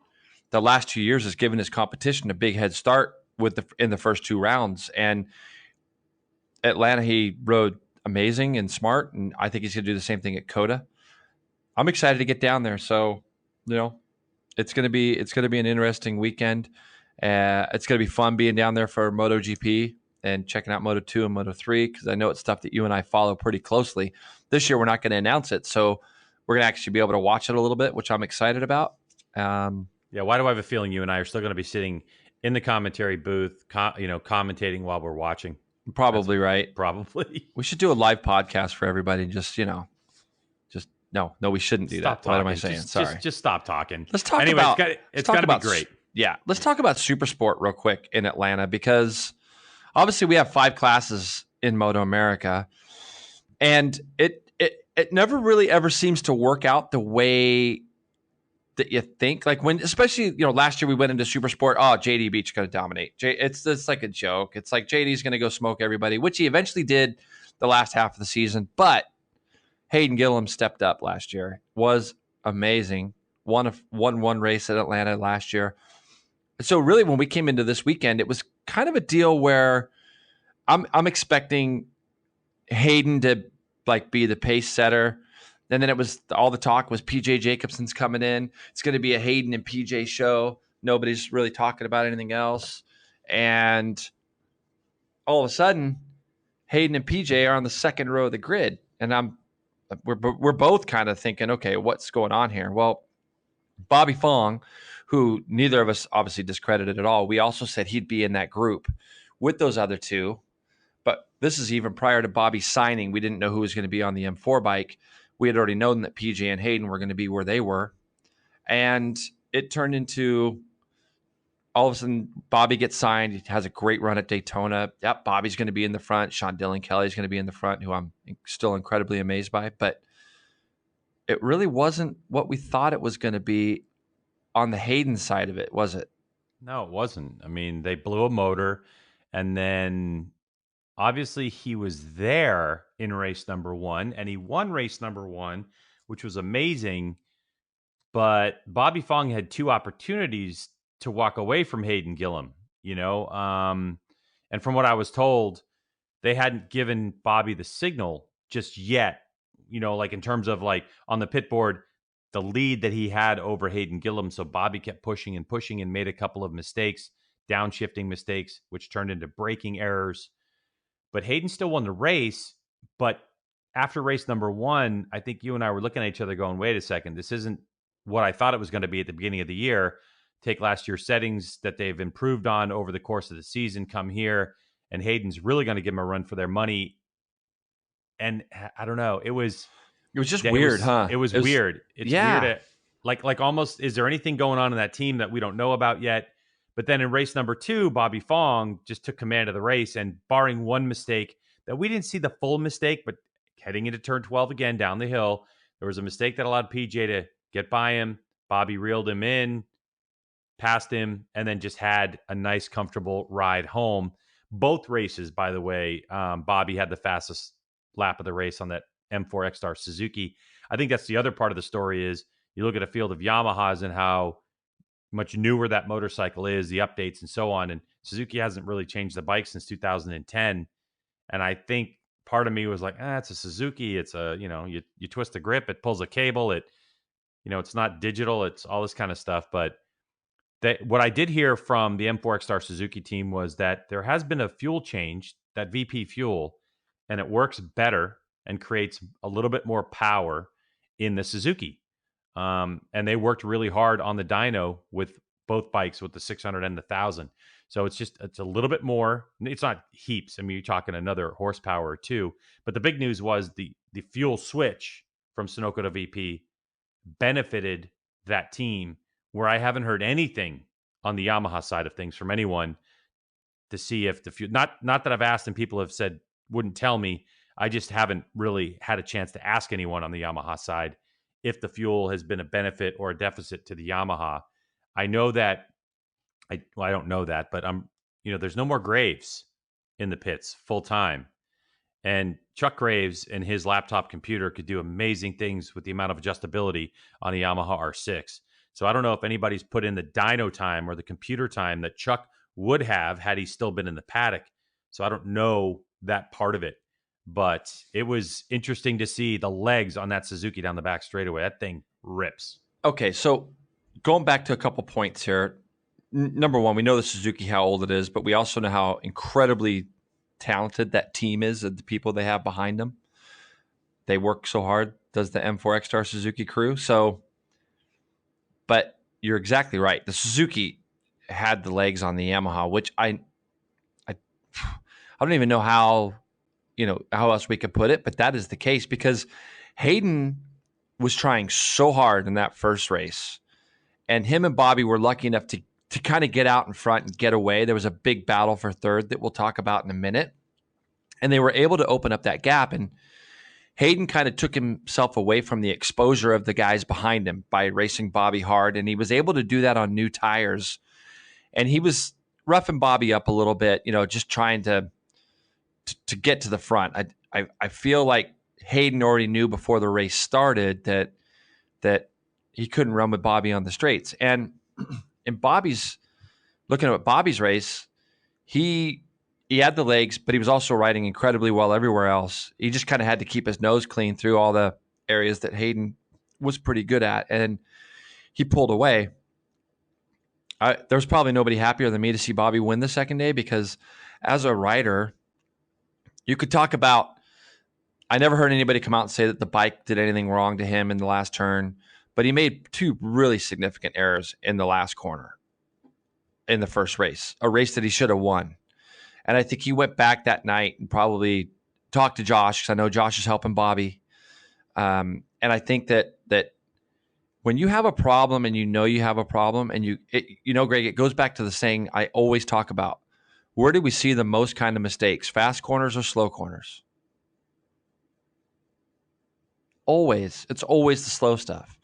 the last 2 years has given his competition a big head start in the first 2 rounds. And Atlanta, he rode amazing and smart, and I think he's going to do the same thing at COTA. I'm excited to get down there. So, it's going to be an interesting weekend. It's going to be fun being down there for MotoGP and checking out Moto2 and Moto3, because I know it's stuff that you and I follow pretty closely. This year, we're not going to announce it, so we're going to actually be able to watch it a little bit, which I'm excited about. Why do I have a feeling you and I are still going to be sitting in the commentary booth, commentating while we're watching? Probably right. Probably. We should do a live podcast for everybody. No, we shouldn't do that. What am I saying? Sorry. Just stop talking. Let's talk about it's got to be great. Yeah. Let's talk about Supersport real quick in Atlanta, because obviously we have 5 classes in MotoAmerica, and it never really ever seems to work out the way that you think. Like especially last year we went into Supersport. Oh, JD Beach going to dominate. It's like a joke. It's like JD's going to go smoke everybody, which he eventually did the last half of the season. But Hayden Gillim stepped up last year. Was amazing. Won one race at Atlanta last year. So really, when we came into this weekend, it was kind of a deal where I'm expecting Hayden to be the pace setter. And then it was all the talk was PJ Jacobson's coming in. It's going to be a Hayden and PJ show. Nobody's really talking about anything else. And all of a sudden, Hayden and PJ are on the second row of the grid. And we're both kind of thinking, okay, what's going on here? Well, Bobby Fong, who neither of us obviously discredited at all, we also said he'd be in that group with those other 2. But this is even prior to Bobby signing. We didn't know who was going to be on the M4 bike. We had already known that PJ and Hayden were going to be where they were. And it turned into all of a sudden Bobby gets signed. He has a great run at Daytona. Yep, Bobby's going to be in the front. Sean Dillon Kelly's going to be in the front, who I'm still incredibly amazed by. But it really wasn't what we thought it was going to be on the Hayden side of it, was it? No, it wasn't. I mean, they blew a motor, and then obviously he was there in race number 1, and he won race number 1, which was amazing. But Bobby Fong had 2 opportunities to walk away from Hayden Gillum, and from what I was told, they hadn't given Bobby the signal just yet, like in terms of like on the pit board, the lead that he had over Hayden Gillum. So Bobby kept pushing and made a couple of mistakes, downshifting mistakes, which turned into braking errors. But Hayden still won the race. But after race number 1, I think you and I were looking at each other going, wait a second, this isn't what I thought it was going to be at the beginning of the year. Take last year's settings that they've improved on over the course of the season, come here, and Hayden's really going to give them a run for their money. And I don't know. It was just weird, huh? It was weird. It's weird. Like almost, is there anything going on in that team that we don't know about yet? But then in race number 2, Bobby Fong just took command of the race, and barring one mistake that we didn't see the full mistake, but heading into turn 12 again down the hill, there was a mistake that allowed PJ to get by him. Bobby reeled him in, passed him, and then just had a nice, comfortable ride home. Both races, by the way, Bobby had the fastest lap of the race on that M4 X-Star Suzuki. I think that's the other part of the story is you look at a field of Yamahas and how much newer that motorcycle is, the updates and so on. And Suzuki hasn't really changed the bike since 2010. And I think part of me was like, it's a Suzuki. It's a, you twist the grip, it pulls a cable, it's not digital, it's all this kind of stuff. But what I did hear from the M4 X-Star Suzuki team was that there has been a fuel change, that VP fuel, and it works better and creates a little bit more power in the Suzuki. And they worked really hard on the dyno with both bikes, with the 600 and the 1000. So it's a little bit more. It's not heaps. I mean, you're talking another horsepower or 2. But the big news was the fuel switch from Sunoco to VP benefited that team, where I haven't heard anything on the Yamaha side of things from anyone to see if the fuel, not that I've asked and people have said wouldn't tell me. I just haven't really had a chance to ask anyone on the Yamaha side if the fuel has been a benefit or a deficit to the Yamaha. I know that, I don't know that, but there's no more Graves in the pits full time. And Chuck Graves and his laptop computer could do amazing things with the amount of adjustability on a Yamaha R6. So I don't know if anybody's put in the dyno time or the computer time that Chuck would have had he still been in the paddock. So I don't know that part of it. But it was interesting to see the legs on that Suzuki down the back straightaway. That thing rips. Okay, so going back to a couple points here. Number one, we know the Suzuki, how old it is, but we also know how incredibly talented that team is and the people they have behind them. They work so hard, does the M4 X-Star Suzuki crew. So, but you're exactly right. The Suzuki had the legs on the Yamaha, which I don't even know how else we could put it, but that is the case because Hayden was trying so hard in that first race, and him and Bobby were lucky enough to kind of get out in front and get away. There was a big battle for third that we'll talk about in a minute, and they were able to open up that gap, and Hayden kind of took himself away from the exposure of the guys behind him by racing Bobby hard, and he was able to do that on new tires, and he was roughing Bobby up a little bit, just trying to get to the front. I feel like Hayden already knew before the race started that he couldn't run with Bobby on the straights. And in looking at Bobby's race, he had the legs, but he was also riding incredibly well everywhere else. He just kind of had to keep his nose clean through all the areas that Hayden was pretty good at, and he pulled away. There was probably nobody happier than me to see Bobby win the second day because as a rider, you could talk about, I never heard anybody come out and say that the bike did anything wrong to him in the last turn, but he made 2 really significant errors in the last corner in the first race, a race that he should have won. And I think he went back that night and probably talked to Josh, because I know Josh is helping Bobby. And I think that when you have a problem and you have a problem, and Greg, it goes back to the saying I always talk about. Where do we see the most kind of mistakes? Fast corners or slow corners? Always. It's always the slow stuff.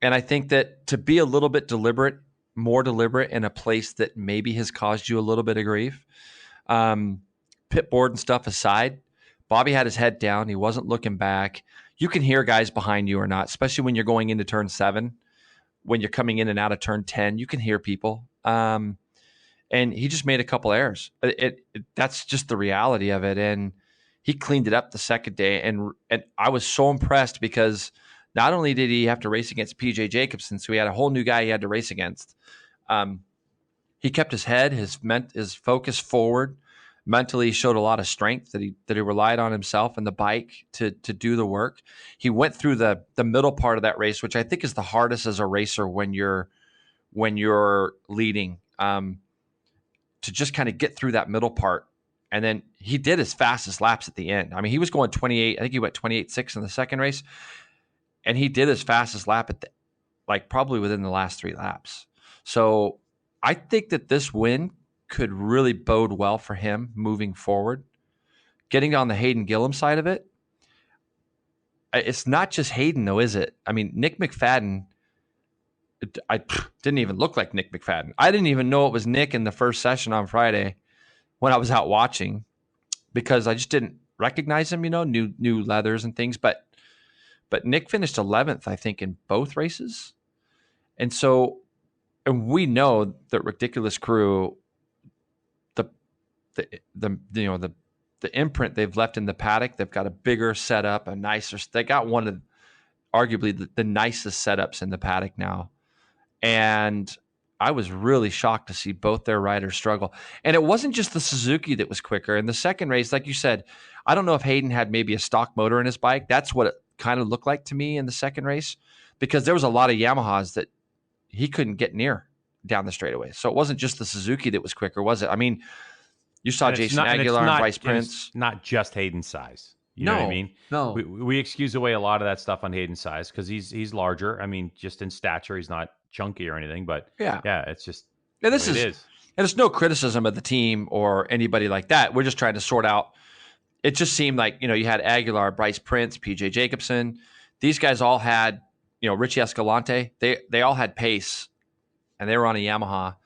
And I think that to be a little bit more deliberate in a place that maybe has caused you a little bit of grief, pit board and stuff aside, Bobby had his head down. He wasn't looking back. You can hear guys behind you or not, especially when you're going into turn 7, when you're coming in and out of turn 10, you can hear people. And he just made a couple errors. That's just the reality of it. And he cleaned it up the second day. And I was so impressed because not only did he have to race against PJ Jacobsen, so he had a whole new guy he had to race against. He kept his head, his focus forward. Mentally, he showed a lot of strength that he relied on himself and the bike to do the work. He went through the middle part of that race, which I think is the hardest as a racer when you're leading, to just kind of get through that middle part. And then he did his fastest laps at the end. I mean, he was going 28. I think he went 28.6 in the second race, and he did his fastest lap at probably within the last 3 laps. So I think that this win could really bode well for him moving forward. Getting on the Hayden Gillum side of it, it's not just Hayden, though, is it? I mean, Nick McFadden, I didn't even look like Nick McFadden. I didn't even know it was Nick in the first session on Friday when I was out watching, because I just didn't recognize him, new leathers and things. But Nick finished 11th, I think, in both races. And we know that Ridiculous Crew, the imprint they've left in the paddock, they've got a bigger setup, they got one of arguably the nicest setups in the paddock now. And I was really shocked to see both their riders struggle. And it wasn't just the Suzuki that was quicker. In the second race, like you said, I don't know if Hayden had maybe a stock motor in his bike. That's what it kind of looked like to me in the second race, because there was a lot of Yamahas that he couldn't get near down the straightaway. So it wasn't just the Suzuki that was quicker, was it? I mean, you saw Jason Aguilar and Bryce Prince. Not just Hayden's size. You know what I mean? No. We excuse away a lot of that stuff on Hayden's size because he's larger. I mean, just in stature, he's not chunky or anything. But yeah, it's just it is. And it's no criticism of the team or anybody like that. We're just trying to sort out. It just seemed like, you had Aguilar, Bryce Prince, PJ Jacobsen. These guys all had, Richie Escalante. They all had pace, and they were on a Yamaha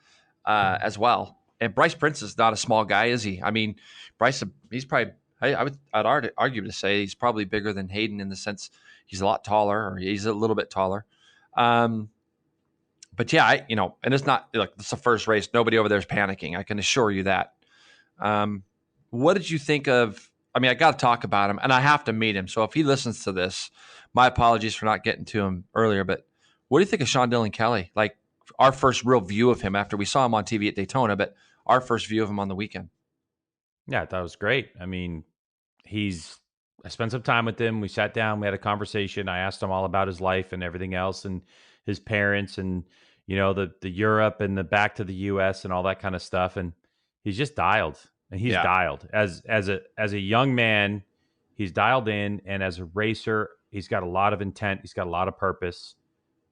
as well. And Bryce Prince is not a small guy, is he? I mean, Bryce, he's probably, I'd argue to say he's probably bigger than Hayden in the sense he's a lot taller, or he's a little bit taller. But yeah, and it's not like it's the first race. Nobody over there is panicking. I can assure you that. What did you think of? I mean, I got to talk about him, and I have to meet him. So if he listens to this, my apologies for not getting to him earlier. But what do you think of Sean Dillon Kelly? Like our first real view of him after we saw him on TV at Daytona, but our first view of him on the weekend. Yeah, that was great. I mean, I spent some time with him. We sat down, we had a conversation. I asked him all about his life and everything else, and his parents, and the Europe and the back to the US and all that kind of stuff. And he's just dialed. And he's dialed as a young man. He's dialed in, and as a racer, he's got a lot of intent. He's got a lot of purpose,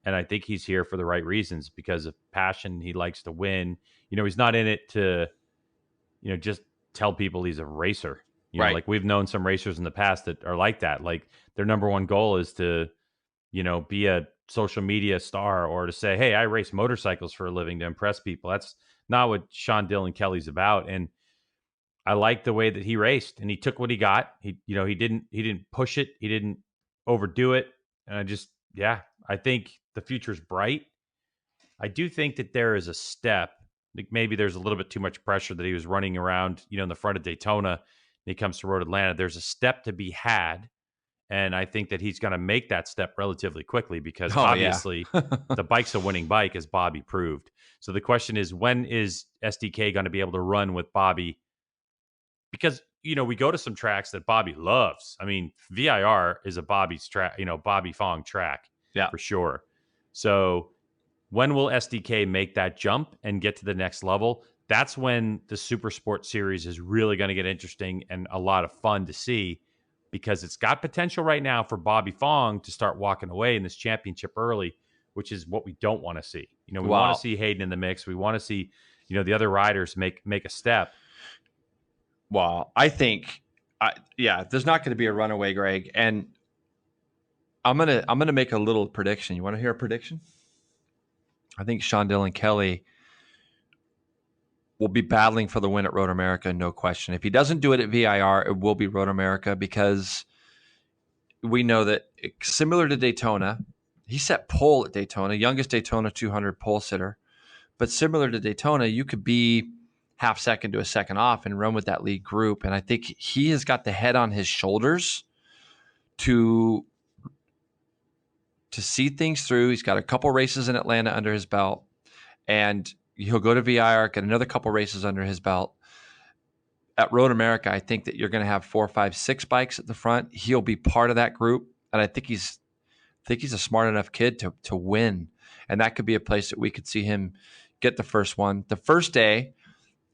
and I think he's here for the right reasons because of passion. He likes to win. He's not in it to, just tell people he's a racer. Right. Like we've known some racers in the past that are like that. Like their number one goal is to, be a social media star or to say, hey, I race motorcycles for a living to impress people. That's not what Sean Dillon Kelly's about. And I like the way that he raced, and he took what he got. He didn't push it. He didn't overdo it. And I think the future's bright. I do think that there is a step. Like maybe there's a little bit too much pressure that he was running around, in the front of Daytona. And he comes to Road Atlanta. There's a step to be had. And I think that he's going to make that step relatively quickly because obviously the bike's a winning bike, as Bobby proved. So the question is, when is SDK going to be able to run with Bobby? Because, we go to some tracks that Bobby loves. I mean, VIR is a Bobby's track, Bobby Fong track for sure. So when will SDK make that jump and get to the next level? That's when the Supersport series is really going to get interesting and a lot of fun to see, because it's got potential right now for Bobby Fong to start walking away in this championship early, which is what we don't want to see. We want to see Hayden in the mix. We want to see, the other riders make a step. Well, I think, there's not going to be a runaway, Greg. And I'm gonna make a little prediction. You want to hear a prediction? I think Sean Dillon Kelly will be battling for the win at Road America, no question. If he doesn't do it at VIR, it will be Road America, because we know that, similar to Daytona, he set pole at Daytona, youngest Daytona 200 pole sitter. But similar to Daytona, you could be half second to a second off and run with that lead group. And I think he has got the head on his shoulders to see things through. He's got a couple races in Atlanta under his belt, and he'll go to VIR, get another couple races under his belt. At Road America, I think that you're going to have 4, 5, 6 bikes at the front. He'll be part of that group, and I think he's a smart enough kid to win, and that could be a place that we could see him get the first one. The first day,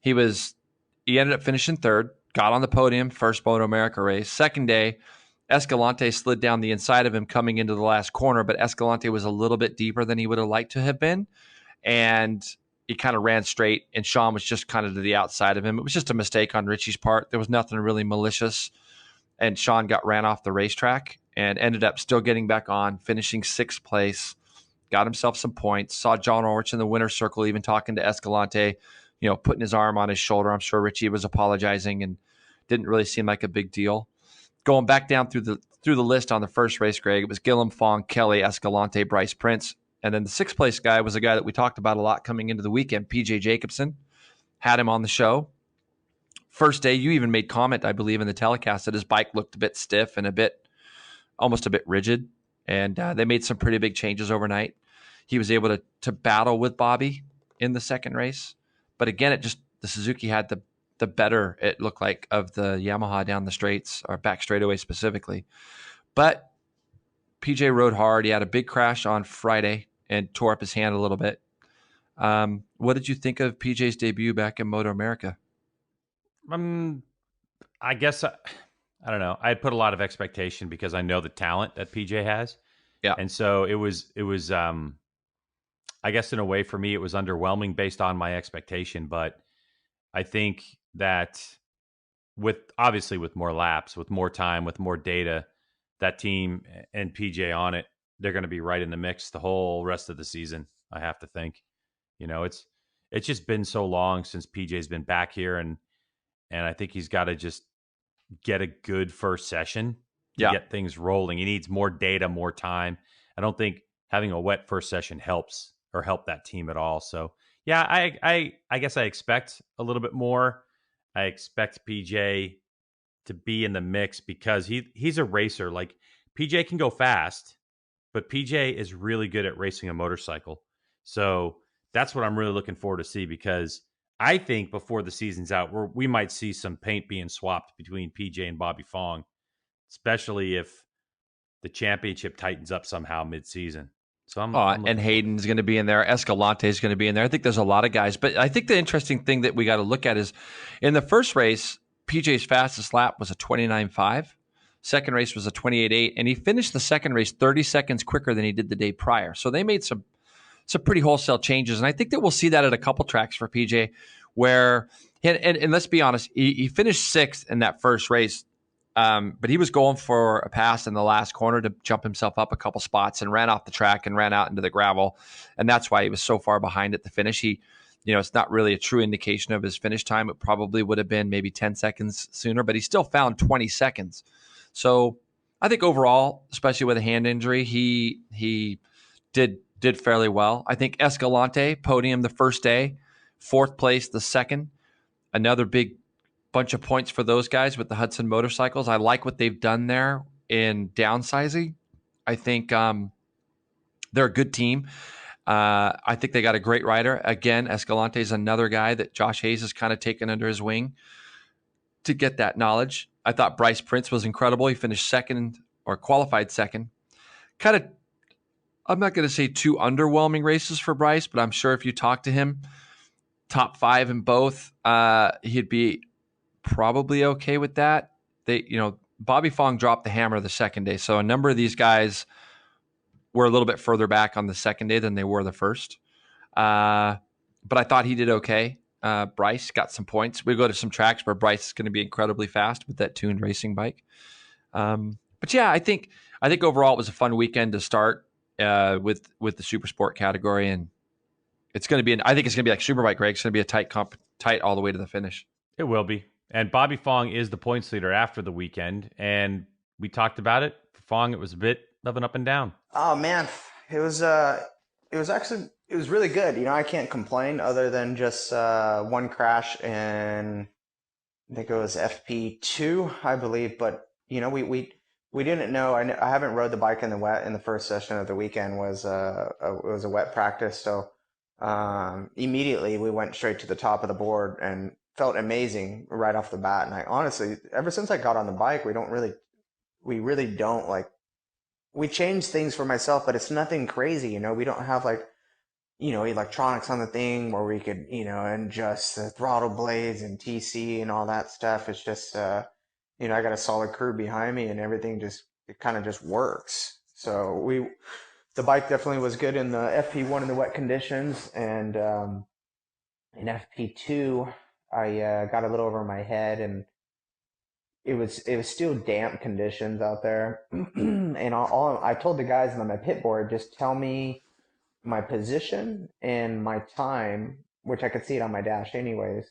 he ended up finishing third, got on the podium, first MotoAmerica race. Second day, Escalante slid down the inside of him coming into the last corner, but Escalante was a little bit deeper than he would have liked to have been, and he kind of ran straight, and Sean was just kind of to the outside of him. It was just a mistake on Richie's part. There was nothing really malicious, and Sean ran off the racetrack and ended up still getting back on, finishing 6th place, got himself some points. Saw John Orich in the winner's circle even talking to Escalante, putting his arm on his shoulder. I'm sure Richie was apologizing and didn't really seem like a big deal. Going back down through the list on the first race, Greg, it was Gillum, Fong, Kelly, Escalante, Bryce Prince. And then the 6th place guy was a guy that we talked about a lot coming into the weekend, PJ Jacobson. Had him on the show. First day, you even made comment, I believe, in the telecast that his bike looked a bit stiff and almost a bit rigid. And they made some pretty big changes overnight. He was able to battle with Bobby in the second race. But again, the Suzuki had the better, it looked like, of the Yamaha down the straights, or back straightaway specifically. But PJ rode hard. He had a big crash on Friday and tore up his hand a little bit. What did you think of PJ's debut back in MotoAmerica? I guess I don't know. I had put a lot of expectation because I know the talent that PJ has. Yeah. And so it was I guess in a way for me it was underwhelming based on my expectation, but I think that with more laps, with more time, with more data, that team and PJ on it, they're going to be right in the mix the whole rest of the season, I have to think. It's just been so long since PJ's been back here, and I think he's got to just get a good first session to get things rolling. He needs more data, more time. I don't think having a wet first session helps or help that team at all. So yeah, I guess I expect a little bit more. I expect PJ to be in the mix because he's a racer. Like, PJ can go fast, but PJ is really good at racing a motorcycle. So that's what I'm really looking forward to see, because I think before the season's out, we might see some paint being swapped between PJ and Bobby Fong, especially if the championship tightens up somehow mid-season. So and Hayden's going to be in there. Escalante is going to be in there. I think there's a lot of guys. But I think the interesting thing that we got to look at is, in the first race, PJ's fastest lap was a 29.5. Second race was a 28.8. And he finished the second race 30 seconds quicker than he did the day prior. So they made some pretty wholesale changes. And I think that we'll see that at a couple tracks for PJ, where, and let's be honest, he finished 6th in that first race. But he was going for a pass in the last corner to jump himself up a couple spots and ran off the track and ran out into the gravel. And that's why he was so far behind at the finish. It's not really a true indication of his finish time. It probably would have been maybe 10 seconds sooner, but he still found 20 seconds. So I think overall, especially with a hand injury, he did fairly well. I think Escalante, podium the first day, 4th place the second. Another big bunch of points for those guys with the Hudson motorcycles. I like what they've done there in downsizing. I think they're a good team. I think they got a great rider. Again, Escalante is another guy that Josh Hayes has kind of taken under his wing to get that knowledge. I thought Bryce Prince was incredible. He finished second, or qualified second. Kind of, I'm not going to say 2 underwhelming races for Bryce, but I'm sure if you talk to him, top 5 in both, he'd be probably okay with that. Bobby Fong dropped the hammer the second day, so a number of these guys were a little bit further back on the second day than they were the first. But I thought he did okay. Bryce got some points. We go to some tracks where Bryce is going to be incredibly fast with that tuned racing bike. But yeah, I think I think overall it was a fun weekend to start with the super sport category, and it's going to be. I think it's going to be like Superbike, Greg. It's going to be a tight all the way to the finish. It will be. And Bobby Fong is the points leader after the weekend, and we talked about it. For Fong, it was a bit of an up and down. Oh man, it was really good. I can't complain other than just one crash in, I think it was FP2, I believe. But we didn't know. I haven't rode the bike in the wet in the first session of the weekend. It was a wet practice, so immediately we went straight to the top of the board and felt amazing right off the bat. And I honestly, ever since I got on the bike, we really don't like. We changed things for myself, but it's nothing crazy. We don't have electronics on the thing where we could, adjust the throttle blades and TC and all that stuff. It's just, I got a solid crew behind me and everything it kind of just works. So the bike definitely was good in the FP1 in the wet conditions, and in FP2, I got a little over my head, and it was still damp conditions out there. And I told the guys on my pit board, just tell me my position and my time, which I could see it on my dash anyways.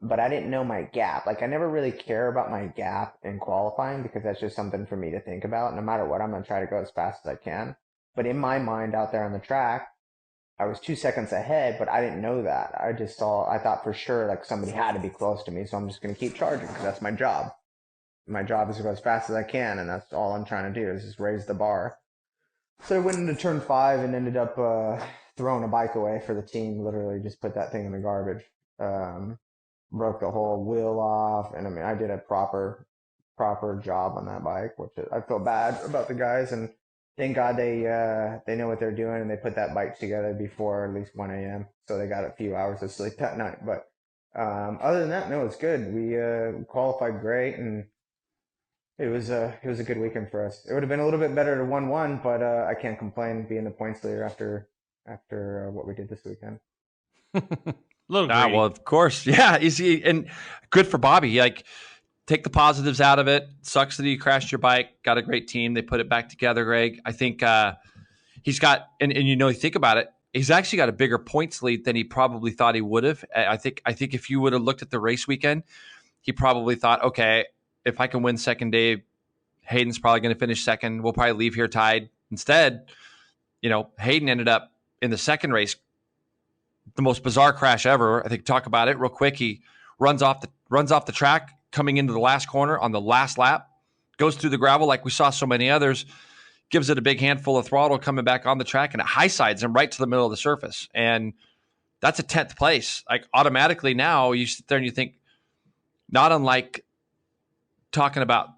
But I didn't know my gap. Like, I never really care about my gap in qualifying because that's just something for me to think about. No matter what, I'm going to try to go as fast as I can. But in my mind out there on the track, I was 2 seconds ahead, but I didn't know that. I thought for sure like somebody had to be close to me. So I'm just going to keep charging because that's my job. My job is to go as fast as I can, and that's all I'm trying to do is just raise the bar. So I went into turn 5 and ended up throwing a bike away for the team. Literally just put that thing in the garbage. Broke the whole wheel off, and I did a proper job on that bike, which I feel bad about the guys, and thank God they know what they're doing, and they put that bike together before at least 1 a.m. So they got a few hours of sleep that night. But other than that, no, it's good. We qualified great, and it was a good weekend for us. It would have been a little bit better to 1-1, but I can't complain being the points leader after what we did this weekend. Well, of course, yeah. Easy and good for Bobby. Like, take the positives out of it. Sucks that you crashed your bike. Got a great team. They put it back together, Greg. I think he's got, and you think about it, he's actually got a bigger points lead than he probably thought he would have. I think if you would have looked at the race weekend, he probably thought, okay, if I can win second day, Hayden's probably going to finish second. We'll probably leave here tied. Instead, Hayden ended up in the second race, the most bizarre crash ever. I think talk about it real quick. He runs off the track coming into the last corner on the last lap, goes through the gravel like we saw so many others, gives it a big handful of throttle coming back on the track, and it high sides him right to the middle of the surface. And that's a 10th place. Like, automatically now you sit there and you think, not unlike talking about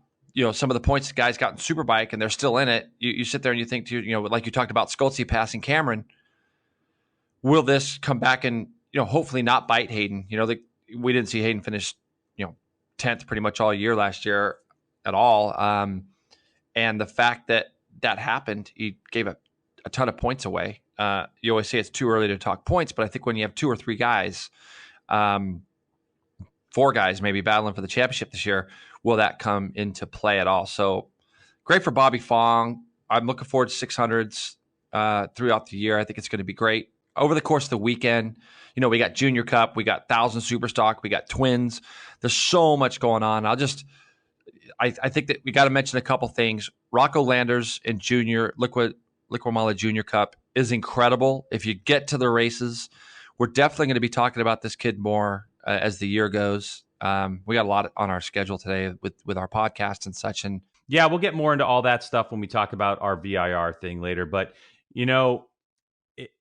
some of the points the guys got in Superbike and they're still in it. You sit there and you think like you talked about Skoltzy passing Cameron. Will this come back and hopefully not bite Hayden? We didn't see Hayden finish 10th pretty much all year last year at all. And the fact that happened, he gave a ton of points away. You always say it's too early to talk points, but I think when you have 2 or 3 guys, 4 guys maybe battling for the championship this year, will that come into play at all? So great for Bobby Fong. I'm looking forward to 600s throughout the year. I think it's going to be great. Over the course of the weekend, we got Junior Cup, we got 1,000 Superstock, we got Twins. There's so much going on. I think that we got to mention a couple things. Rocco Landers and Junior Liqui Moly Junior Cup is incredible. If you get to the races, we're definitely going to be talking about this kid more as the year goes. We got a lot on our schedule today with our podcast and such. And yeah, we'll get more into all that stuff when we talk about our VIR thing later. But,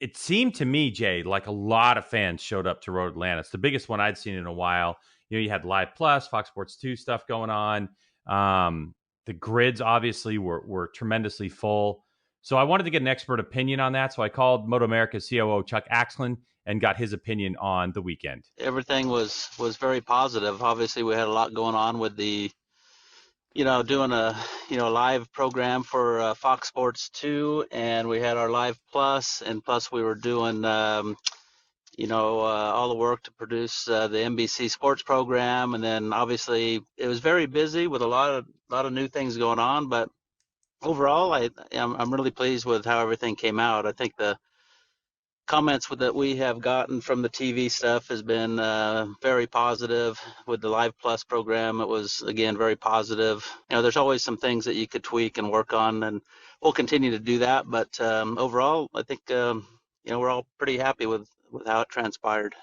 it seemed to me, Jay, like a lot of fans showed up to Road Atlanta. It's the biggest one I'd seen in a while. You had Live Plus, Fox Sports 2 stuff going on. The grids obviously were tremendously full. So I wanted to get an expert opinion on that. So I called MotoAmerica COO Chuck Aksland and got his opinion on the weekend. Everything was very positive. Obviously, we had a lot going on with the doing a live program for Fox Sports 2, and we had our Live Plus, and plus we were doing all the work to produce the NBC Sports program, and then obviously it was very busy with a lot of new things going on. But overall, I'm really pleased with how everything came out. I think the comments that we have gotten from the TV stuff has been very positive. With the Live Plus program, it was, again, very positive. There's always some things that you could tweak and work on, and we'll continue to do that. But overall, I think we're all pretty happy with how it transpired.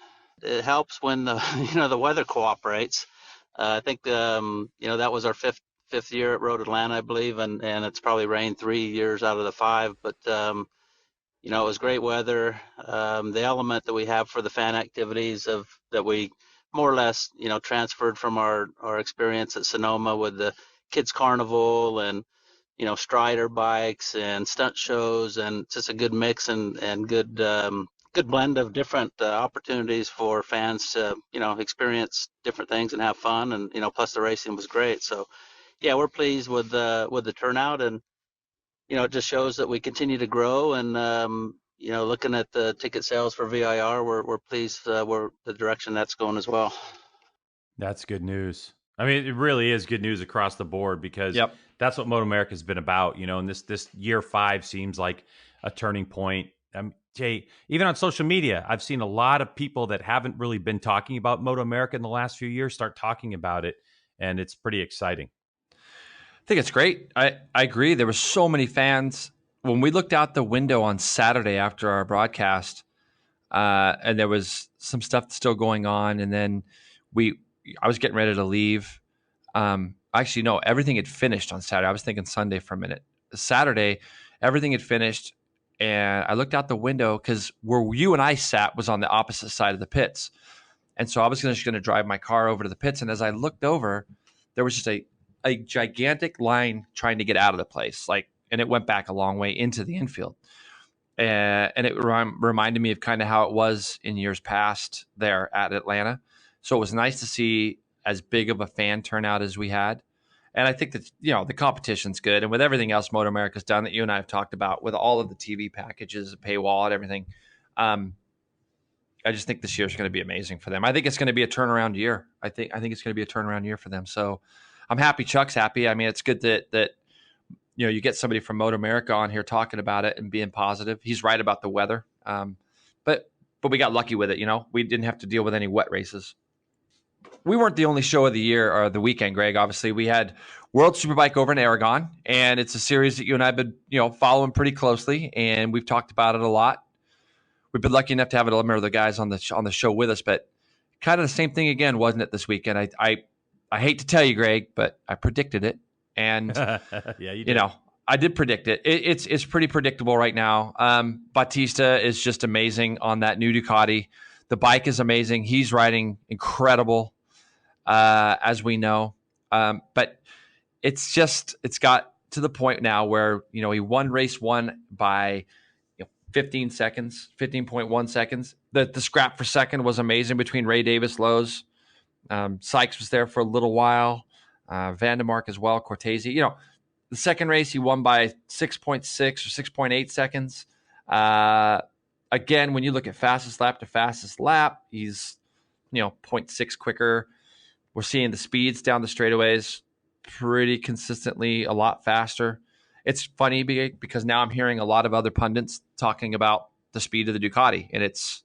It helps when the the weather cooperates. I think that was our fifth year at Road Atlanta, I believe, and it's probably rained 3 years out of the 5. But it was great weather. The element that we have for the fan activities that we more or less, transferred from our experience at Sonoma with the kids carnival and, strider bikes and stunt shows, and just a good mix and good blend of different opportunities for fans to, experience different things and have fun. And, plus the racing was great. So yeah, we're pleased with the turnout, and it just shows that we continue to grow. And looking at the ticket sales for VIR, we're pleased where the direction that's going as well. That's good news. I mean, it really is good news across the board, because that's what MotoAmerica has been about. And this year 5 seems like a turning point. Jay, even on social media, I've seen a lot of people that haven't really been talking about MotoAmerica in the last few years start talking about it, and it's pretty exciting. I think it's great. I agree. There were so many fans. When we looked out the window on Saturday after our broadcast, and there was some stuff still going on, and then I was getting ready to leave. Actually, no, everything had finished on Saturday. I was thinking Sunday for a minute. Saturday, everything had finished, and I looked out the window because where you and I sat was on the opposite side of the pits. And so I was just going to drive my car over to the pits, and as I looked over, there was just a gigantic line trying to get out of the place, and it went back a long way into the infield. And it reminded me of kind of how it was in years past there at Atlanta. So it was nice to see as big of a fan turnout as we had. And I think that, the competition's good. And with everything else MotoAmerica's done that you and I have talked about, with all of the TV packages, the paywall and everything, I just think this year is going to be amazing for them. I think it's going to be a turnaround year. I think it's going to be a turnaround year for them. So I'm happy. Chuck's happy. I mean, it's good that you get somebody from MotoAmerica on here talking about it and being positive. He's right about the weather, but we got lucky with it. We didn't have to deal with any wet races. We weren't the only show of the year or the weekend, Greg. Obviously, we had World Superbike over in Aragon, and it's a series that you and I have been following pretty closely, and we've talked about it a lot. We've been lucky enough to have a number of the guys on the show with us, but kind of the same thing again, wasn't it, this weekend? I hate to tell you, Greg, but I predicted it. And, yeah, you did. I did predict it. It's pretty predictable right now. Bautista is just amazing on that new Ducati. The bike is amazing. He's riding incredible, as we know. But it's got to the point now where, he won race 1 by 15 seconds, 15.1 seconds. The scrap for second was amazing between Ray Davis, Lowe's. Sykes was there for a little while. Vandermark as well, Cortese. The second race he won by 6.6 or 6.8 seconds. Again, when you look at fastest lap to fastest lap, he's 0.6 quicker. We're seeing the speeds down the straightaways pretty consistently a lot faster. It's funny because now I'm hearing a lot of other pundits talking about the speed of the Ducati, and it's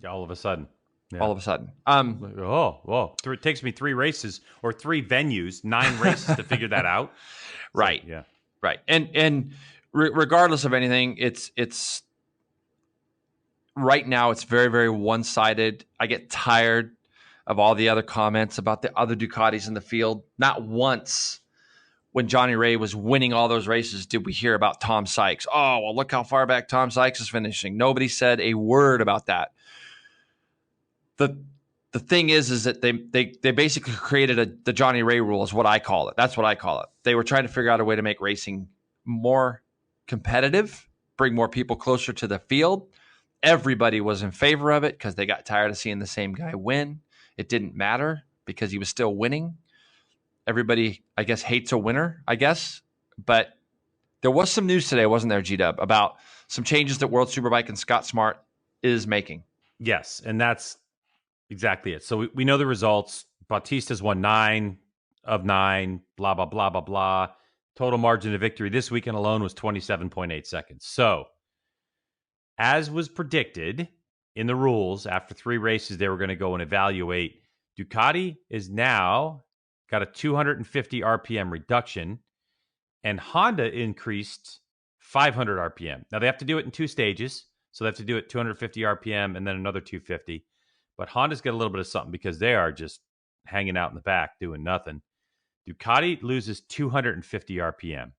all of a sudden. Yeah. All of a sudden. It takes me 3 races or 3 venues, 9 races to figure that out. Right. So, yeah. Right. And regardless of anything, it's right now it's very, very one-sided. I get tired of all the other comments about the other Ducatis in the field. Not once when Johnny Ray was winning all those races did we hear about Tom Sykes. Oh, well, look how far back Tom Sykes is finishing. Nobody said a word about that. The thing is that they basically created the Johnny Ray rule is what I call it. That's what I call it. They were trying to figure out a way to make racing more competitive, bring more people closer to the field. Everybody was in favor of it because they got tired of seeing the same guy win. It didn't matter because he was still winning. Everybody, I guess, hates a winner, I guess. But there was some news today, wasn't there, G-Dub, about some changes that World Superbike and Scott Smart is making. Yes, and that's exactly it. So we know the results. Bautista's won 9 of 9, blah, blah, blah, blah, blah. Total margin of victory this weekend alone was 27.8 seconds. So, as was predicted in the rules, after 3 races, they were going to go and evaluate. Ducati is now got a 250 RPM reduction, and Honda increased 500 RPM. Now, they have to do it in 2 stages. So they have to do it 250 RPM and then another 250. But Honda's got a little bit of something because they are just hanging out in the back doing nothing. Ducati loses 250 RPM.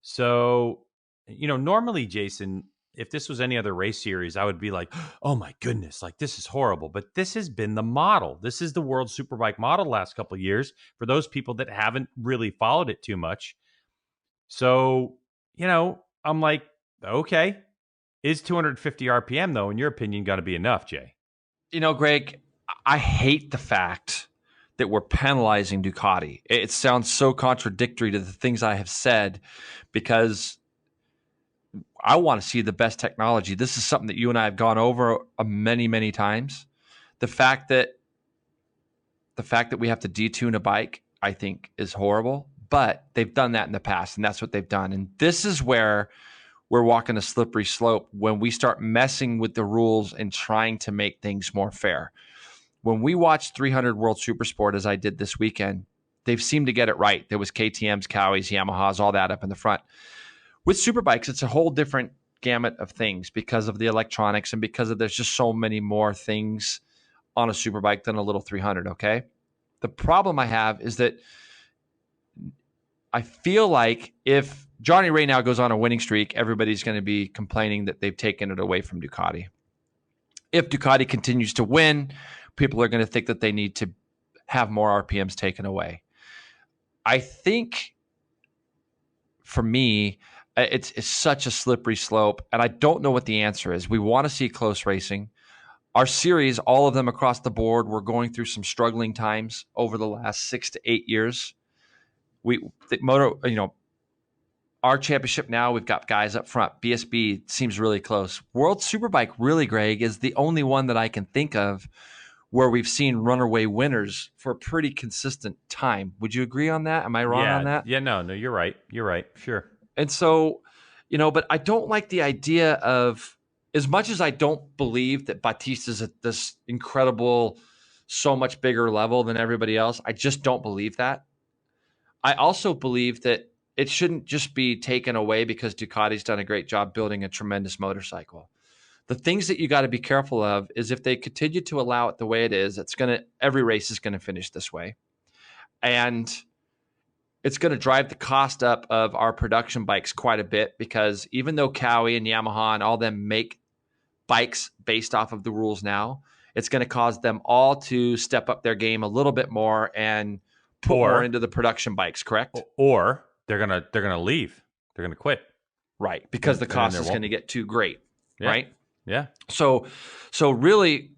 So, normally, Jason, if this was any other race series, I would be like, oh my goodness, like this is horrible. But this has been the model. This is the World Superbike model the last couple of years for those people that haven't really followed it too much. So, I'm like, okay, is 250 RPM, though, in your opinion, going to be enough, Jay? Greg, I hate the fact that we're penalizing Ducati. It sounds so contradictory to the things I have said because I want to see the best technology. This is something that you and I have gone over many, many times. The fact that we have to detune a bike, I think, is horrible. But they've done that in the past, and that's what they've done. And this is where we're walking a slippery slope when we start messing with the rules and trying to make things more fair. When we watched 300 World Supersport, as I did this weekend, they've seemed to get it right. There was KTMs, Cowies, Yamahas, all that up in the front. With Superbikes, it's a whole different gamut of things because of the electronics and because of there's just so many more things on a Superbike than a little 300, okay? The problem I have is that I feel like if Johnny Ray now goes on a winning streak, everybody's going to be complaining that they've taken it away from Ducati. If Ducati continues to win, people are going to think that they need to have more RPMs taken away. I think for me, it's such a slippery slope, and I don't know what the answer is. We want to see close racing. Our series, all of them across the board, we're going through some struggling times over the last 6 to 8 years. Our championship now, we've got guys up front. BSB seems really close. World Superbike, really, Greg, is the only one that I can think of where we've seen runaway winners for a pretty consistent time. Would you agree on that? Am I wrong on that? Yeah, no, you're right. You're right. Sure. And so, but I don't like the idea of, as much as I don't believe that Batista's at this incredible, so much bigger level than everybody else, I just don't believe that. I also believe that it shouldn't just be taken away because Ducati's done a great job building a tremendous motorcycle. The things that you got to be careful of is if they continue to allow it the way it is, every race is going to finish this way. And it's going to drive the cost up of our production bikes quite a bit because even though Cowie and Yamaha and all them make bikes based off of the rules now, it's going to cause them all to step up their game a little bit more and put more into the production bikes, correct? Or they're gonna leave. They're gonna quit. Right, because the cost is going to get too great, right? Yeah. So really,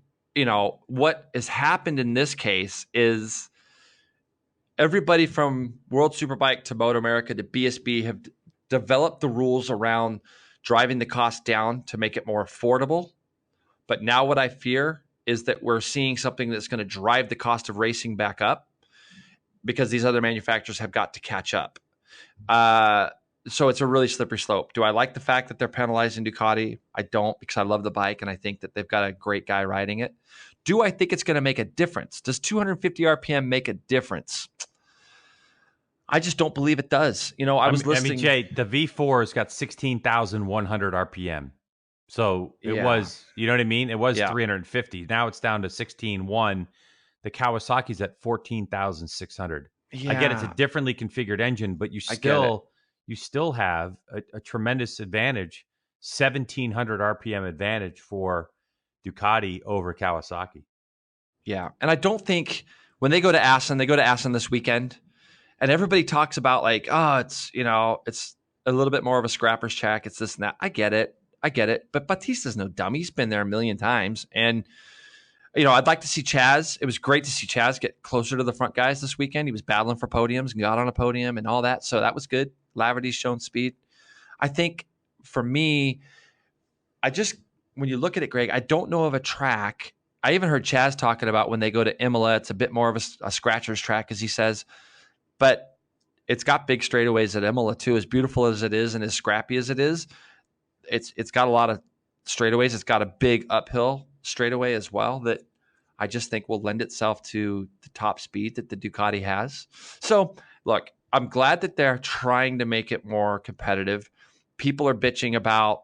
what has happened in this case is everybody from World Superbike to MotoAmerica to BSB have developed the rules around driving the cost down to make it more affordable. But now what I fear is that we're seeing something that's going to drive the cost of racing back up because these other manufacturers have got to catch up. So it's a really slippery slope. Do I like the fact that they're penalizing Ducati? I don't, because I love the bike and I think that they've got a great guy riding it. Do I think it's going to make a difference? Does 250 RPM make a difference? I just don't believe it does. I was listening. Jay, the V4 has got 16,100 RPM. So it was, you know what I mean? It was 350. Now it's down to 16.1. The Kawasaki's at 14,600. Yeah. I get it's a differently configured engine, but you still have a tremendous advantage, 1,700 RPM advantage for Ducati over Kawasaki. Yeah, and I don't think when they go to Assen this weekend, and everybody talks about like, it's a little bit more of a scrapper's track. It's this and that. I get it. But Batista's no dummy. He's been there a million times, and I'd like to see Chaz. It was great to see Chaz get closer to the front guys this weekend. He was battling for podiums and got on a podium and all that. So that was good. Laverty's shown speed. I think for me, when you look at it, Greg, I don't know of a track. I even heard Chaz talking about when they go to Imola, it's a bit more of a scratcher's track, as he says. But it's got big straightaways at Imola too. As beautiful as it is and as scrappy as it is, it's got a lot of straightaways. It's got a big uphill straightaway as well that I just think will lend itself to the top speed that the Ducati has. So look, I'm glad that they're trying to make it more competitive. People are bitching about,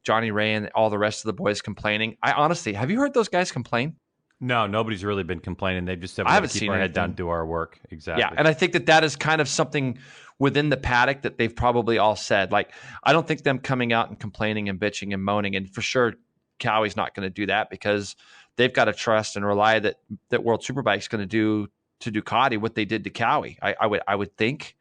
Johnny Ray and all the rest of the boys complaining. I honestly, have you heard those guys complain? No, nobody's really been complaining. They've just said we I got haven't to keep seen our head anything. down, do our work. Exactly. Yeah, and I think that is kind of something within the paddock that they've probably all said. Like, I don't think them coming out and complaining and bitching and moaning, and for sure, Cowie's not going to do that because they've got to trust and rely that World Superbike's going to do to Ducati what they did to Cowie. I would think.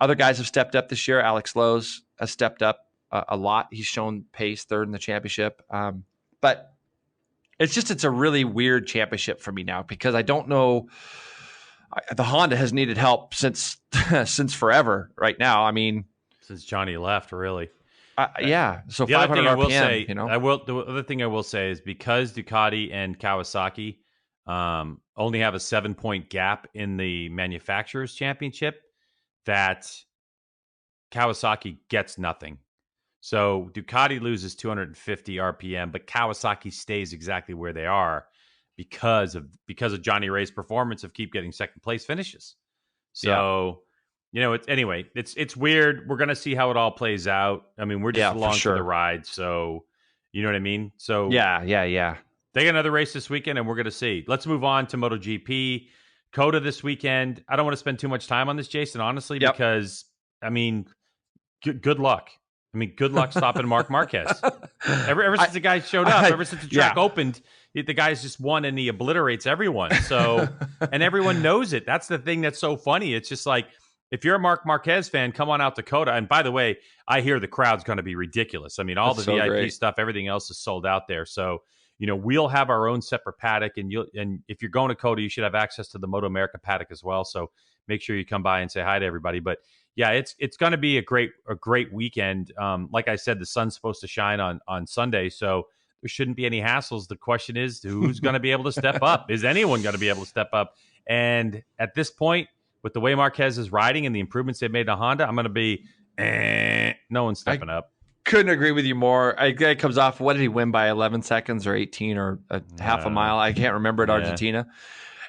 Other guys have stepped up this year. Alex Lowe's has stepped up a lot. He's shown pace, third in the championship. But it's a really weird championship for me now because I don't know. The Honda has needed help since forever. Right now, I mean, since Johnny left, really. Yeah. So the 500 RPM. I will say, the other thing I will say is because Ducati and Kawasaki only have a 7-point gap in the manufacturers championship, that Kawasaki gets nothing. So Ducati loses 250 RPM, but Kawasaki stays exactly where they are because of Johnny Ray's performance of keep getting second place finishes. So, it's weird. We're going to see how it all plays out. I mean, we're just along for the ride. So, you know what I mean? So yeah. They got another race this weekend, and we're going to see. Let's move on to MotoGP. COTA this weekend. I don't want to spend too much time on this, Jason, honestly, because, I mean, good luck. I mean, good luck stopping Marc Marquez. Ever since the guy showed up, ever since the track opened, the guy's just won and he obliterates everyone. So, and everyone knows it. That's the thing that's so funny. It's just like, if you're a Marc Marquez fan, come on out to COTA. And by the way, I hear the crowd's going to be ridiculous. I mean, all the VIP stuff, everything else is sold out there. So, we'll have our own separate paddock, and if you're going to COTA, you should have access to the MotoAmerica paddock as well. So make sure you come by and say hi to everybody. But yeah, it's going to be a great weekend. Like I said, the sun's supposed to shine on Sunday, so there shouldn't be any hassles. The question is, who's going to be able to step up? Is anyone going to be able to step up? And at this point, with the way Marquez is riding and the improvements they've made to Honda, I'm going to be no one's stepping up. Couldn't agree with you more. It comes off. What did he win by 11 seconds or 18 or half a mile? I can't remember at Argentina.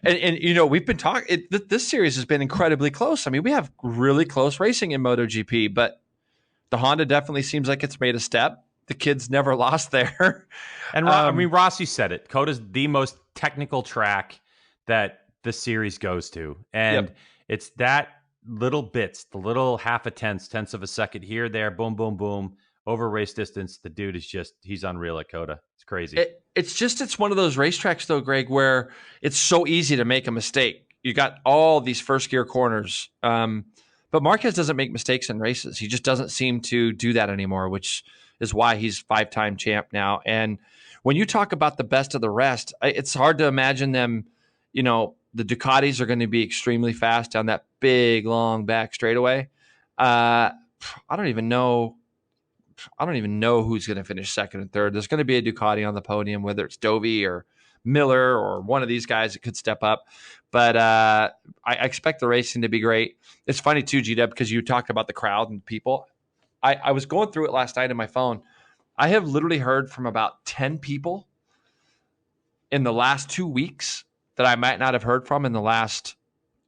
And we've been talking. This series has been incredibly close. I mean, we have really close racing in MotoGP, but the Honda definitely seems like it's made a step. The kids never lost there. And Rossi said it. COTA's the most technical track that the series goes to, and it's that little bits, the little half a tenths of a second here, there, boom, boom, boom. Over race distance, the dude is he's unreal at COTA. It's crazy. It's one of those racetracks, though, Greg, where it's so easy to make a mistake. You got all these first gear corners. But Marquez doesn't make mistakes in races. He just doesn't seem to do that anymore, which is why he's 5-time champ now. And when you talk about the best of the rest, it's hard to imagine them, the Ducatis are going to be extremely fast down that big, long back straightaway. I don't even know who's going to finish second and third. There's going to be a Ducati on the podium, whether it's Dovi or Miller or one of these guys that could step up. But I expect the racing to be great. It's funny too, G-Dub, because you talked about the crowd and people. I was going through it last night on my phone. I have literally heard from about 10 people in the last 2 weeks that I might not have heard from in the last,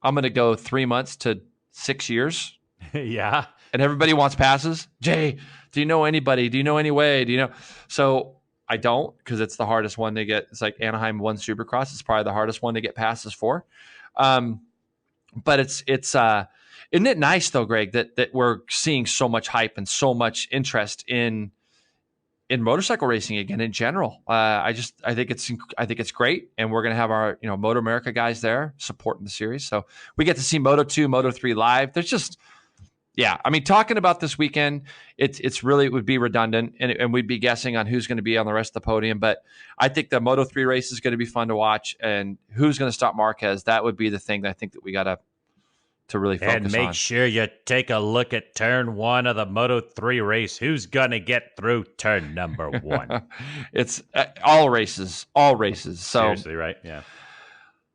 I'm going to go 3 months to 6 years. Yeah. And everybody wants passes. Jay, do you know anybody? Do you know any way? Do you know? So I don't, because it's the hardest one to get. It's like Anaheim won Supercross. It's probably the hardest one to get passes for. But it's isn't it nice though, Greg, that we're seeing so much hype and so much interest in motorcycle racing again in general. I think it's great, and we're gonna have our MotoAmerica guys there supporting the series. So we get to see Moto2, Moto3 live. There's just I mean, talking about this weekend, it would be redundant, and we'd be guessing on who's going to be on the rest of the podium. But I think the Moto3 race is going to be fun to watch, and who's going to stop Marquez. That would be the thing that I think that we got to really focus on. And make sure you take a look at turn 1 of the Moto3 race. Who's going to get through turn number 1? It's all races. So seriously, right? Yeah.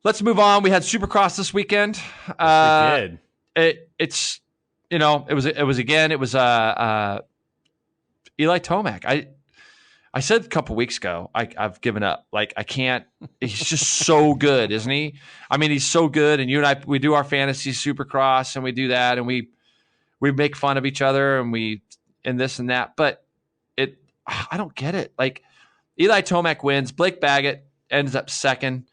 Let's move on. We had Supercross this weekend. Yes, we did. it's you know, it was Eli Tomac. I said a couple weeks ago, I've given up. Like, I can't. He's just so good, isn't he? I mean, he's so good. And you and I, we do our fantasy Supercross, and we do that, and we make fun of each other, and this and that. But I don't get it. Like, Eli Tomac wins. Blake Baggett ends up second.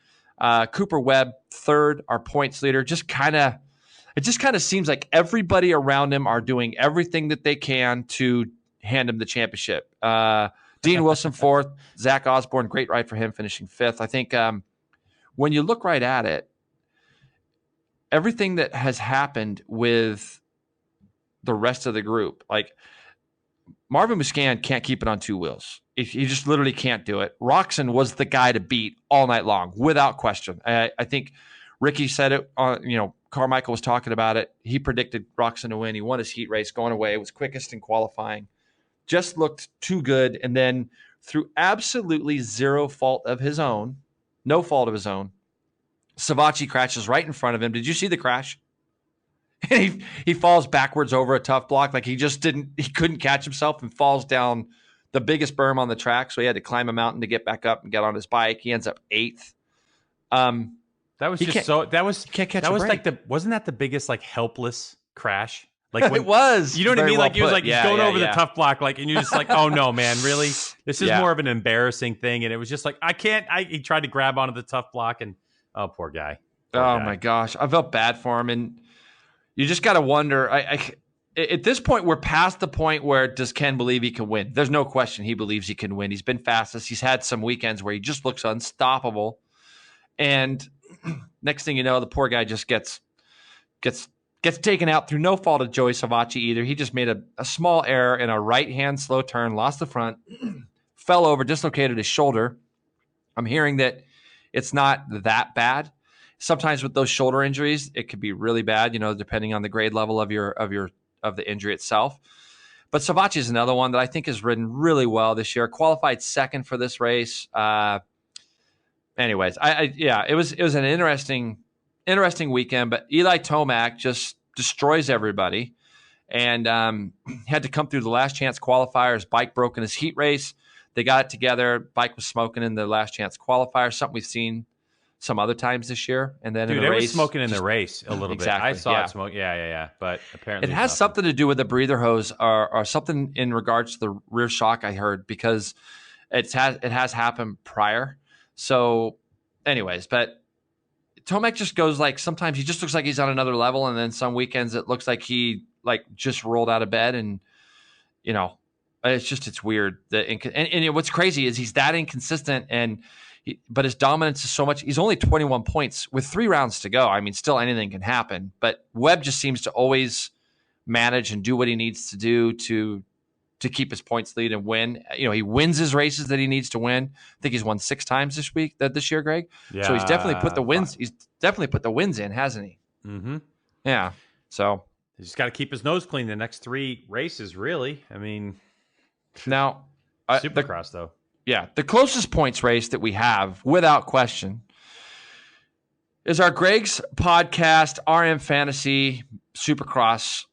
Cooper Webb third. Our points leader. It just kind of seems like everybody around him are doing everything that they can to hand him the championship. Dean Wilson fourth, Zach Osborne, great ride for him, finishing fifth. I think when you look right at it, everything that has happened with the rest of the group, like Marvin Musquin can't keep it on two wheels. He just literally can't do it. Roczen was the guy to beat all night long, without question. I think Ricky said it. Carmichael was talking about it. He predicted Roczen to win. He won his heat race going away. It was quickest in qualifying. Just looked too good. And then through absolutely no fault of his own, Savatgy crashes right in front of him. Did you see the crash? And he falls backwards over a tough block. Like he couldn't catch himself and falls down the biggest berm on the track. So he had to climb a mountain to get back up and get on his bike. He ends up eighth. That was wasn't that the biggest like helpless crash? Like when, it was. You know what I mean? Like he was like he's going over the yeah. tough block, like, and you're just like, oh no, man, really? This is more of an embarrassing thing. And it was just like, he tried to grab onto the tough block, and oh, poor guy. My gosh, I felt bad for him, and you just got to wonder. At this point, we're past the point where does Ken believe he can win? There's no question he believes he can win. He's been fastest. He's had some weekends where he just looks unstoppable, and next thing you know, the poor guy just gets taken out through no fault of Joey Savatgy either. He just made a small error in a right-hand slow turn, lost the front, fell over, dislocated his shoulder. I'm hearing that it's not that bad. Sometimes with those shoulder injuries, it could be really bad, depending on the grade level of the injury itself. But Savatgy is another one that I think has ridden really well this year. Qualified second for this race. Anyways, it was an interesting weekend, but Eli Tomac just destroys everybody and had to come through the last chance qualifier. His bike broke in his heat race. They got it together. Bike was smoking in the last chance qualifier, something we've seen some other times this year. And then in the race, was smoking in the race a little exactly, bit. I saw it smoke. Yeah. But apparently it has something to do with the breather hose or something in regards to the rear shock, I heard, because it has happened prior. So anyways, but Tomac just goes like, sometimes he just looks like he's on another level, and then some weekends it looks like he like just rolled out of bed, and it's weird. And what's crazy is he's that inconsistent, but his dominance is so much. He's only 21 points with 3 rounds to go. I mean, still anything can happen, but Webb just seems to always manage and do what he needs to do to keep his points lead and win. He wins his races that he needs to win. I think he's won 6 times this year, Greg. Yeah, so he's definitely put the wins. He's definitely put the wins in, hasn't he? Mm-hmm. Yeah. So he's just got to keep his nose clean the next 3 races. Really, I mean, now Supercross though. Yeah, the closest points race that we have, without question, is our Greg's podcast RM Fantasy Supercross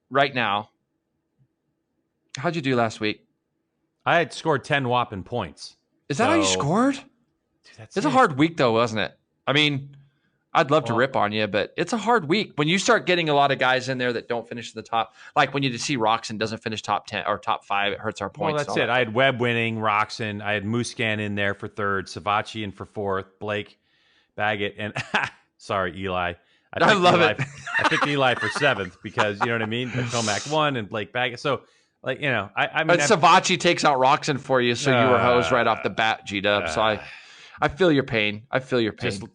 right now. How'd you do last week? I had scored 10 whopping points. Is that how you scored? Dude, it's a hard week, though, wasn't it? I mean, I'd love to rip on you, but it's a hard week. When you start getting a lot of guys in there that don't finish in the top, like when you see Roczen doesn't finish top 10 or top 5, it hurts our points. Well, that's it. I had Webb winning, Roczen. I had Musquin in there for 3rd, Savatgy in for 4th, Blake Baggett, and sorry, Eli. I love it. I picked Eli for 7th because, you know what I mean? But Tomac won and Blake Baggett. So, I mean, but Savatgy takes out Roczen for you, so you were hosed right off the bat, G-Dub. So I feel your pain.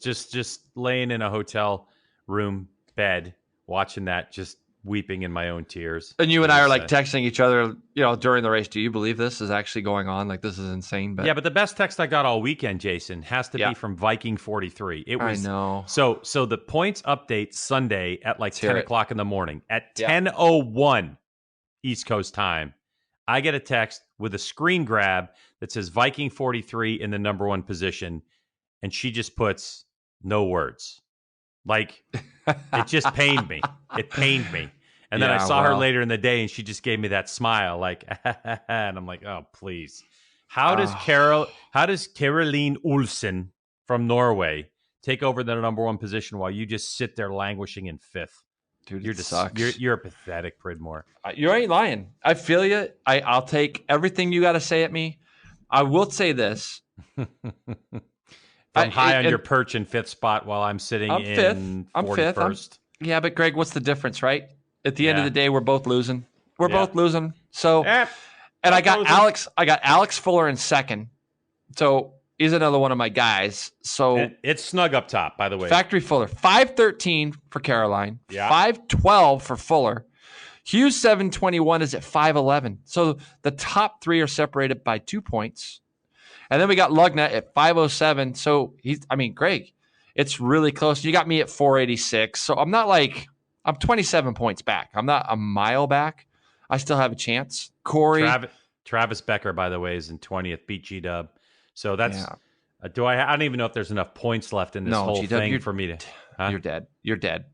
Just laying in a hotel room bed, watching that, just weeping in my own tears. And you and I are like texting each other, during the race. Do you believe this is actually going on? Like, this is insane. But yeah, but the best text I got all weekend, Jason, has to be from Viking 43. It was, I know. So the points update Sunday at like 10 o'clock in the morning at 10:01 East Coast time. I get a text with a screen grab that says Viking 43 in the number 1 position, and she just puts no words. Like, It just pained me. It pained me. And then I saw her later in the day, and she just gave me that smile, like, and I'm like, oh, please. How does Caroline Olsen from Norway take over the number one position while you just sit there languishing in fifth? Dude, sucks. You're pathetic, Pridmore. You ain't lying. I feel you. I'll take everything you got to say at me. I will say this. I'm high on your perch in fifth spot while I'm sitting in 41st. Yeah, but Greg, what's the difference, right? At the end of the day, we're both losing. We're both losing. So, and I got Alex Fuller in second. So he's another one of my guys. So and it's snug up top, by the way. Factory Fuller, 513 for Caroline, 512 for Fuller. Hughes 721 is at 511. So the top three are separated by 2 points. And then we got Lugna at 507. So Greg, it's really close. You got me at 486. So I'm I'm 27 points back. I'm not a mile back. I still have a chance. Corey. Travis Becker, by the way, is in 20th, beat G-Dub. So that's I don't even know if there's enough points left in this whole G-Dub, thing for me to. Huh? You're dead. You're dead.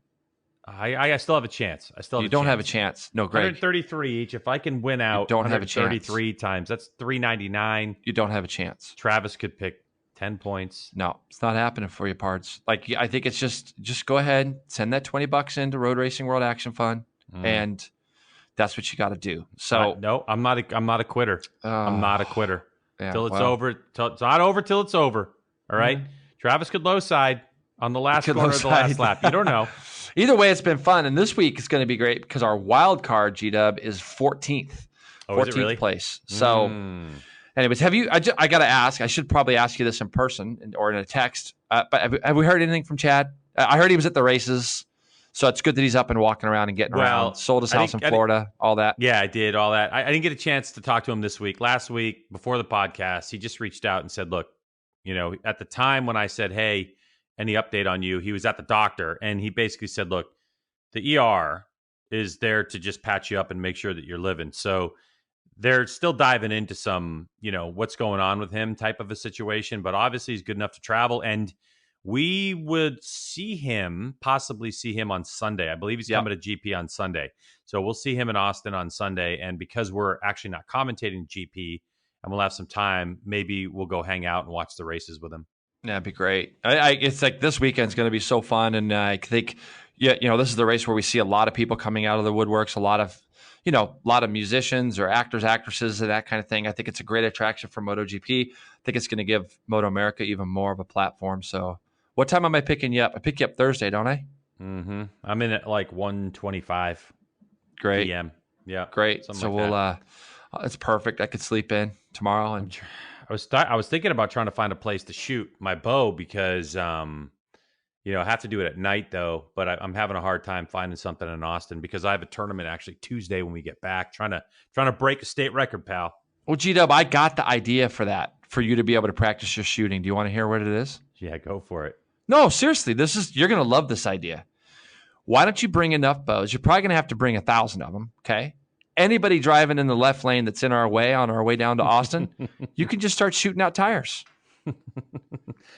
I still have a chance. You don't have a chance. No, Greg. 133 each. If I can win out, don't have a chance. 133 times. That's 399. You don't have a chance. Travis could pick 10 points. No, it's not happening for you, Pards. I think it's just go ahead, send that $20 into Road Racing World Action Fund, and that's what you got to do. So no, I'm not a quitter. I'm not a quitter till it's over. It's not over till it's over. All right. Travis could low side on the last corner of the last lap. You don't know. Either way, it's been fun, and this week is going to be great because our wild card G-Dub is 14th. 14th place. So, anyways, I got to ask. I should probably ask you this in person or in a text. But have we heard anything from Chad? I heard he was at the races, so it's good that he's up and walking around and getting around. Sold his house in Florida, all that. Yeah, I did all that. I didn't get a chance to talk to him this week. Last week, before the podcast, he just reached out and said, "Look, at the time when I said, hey, any update on you?" He was at the doctor, and he basically said, look, the ER is there to just patch you up and make sure that you're living. So they're still diving into some, what's going on with him type of a situation, but obviously he's good enough to travel, and we would possibly see him on Sunday. I believe he's coming to GP on Sunday. So we'll see him in Austin on Sunday, and because we're actually not commentating GP and we'll have some time, maybe we'll go hang out and watch the races with him. Yeah, it'd be great. It's like this weekend's going to be so fun, and I think, this is the race where we see a lot of people coming out of the woodworks, a lot of musicians or actors, actresses, and that kind of thing. I think it's a great attraction for MotoGP. I think it's going to give MotoAmerica even more of a platform. So, what time am I picking you up? I pick you up Thursday, don't I? Mm-hmm. I'm in at 1:25. Great. PM. Yeah. Great. So it's perfect. I could sleep in tomorrow and. I was thinking about trying to find a place to shoot my bow because, I have to do it at night though. But I'm having a hard time finding something in Austin because I have a tournament actually Tuesday when we get back. Trying to break a state record, pal. Well, G-Dub, I got the idea for that for you to be able to practice your shooting. Do you want to hear what it is? Yeah, go for it. No, seriously, you're going to love this idea. Why don't you bring enough bows? You're probably going to have to bring 1,000 of them. Okay. Anybody driving in the left lane that's in our way on our way down to Austin, you can just start shooting out tires.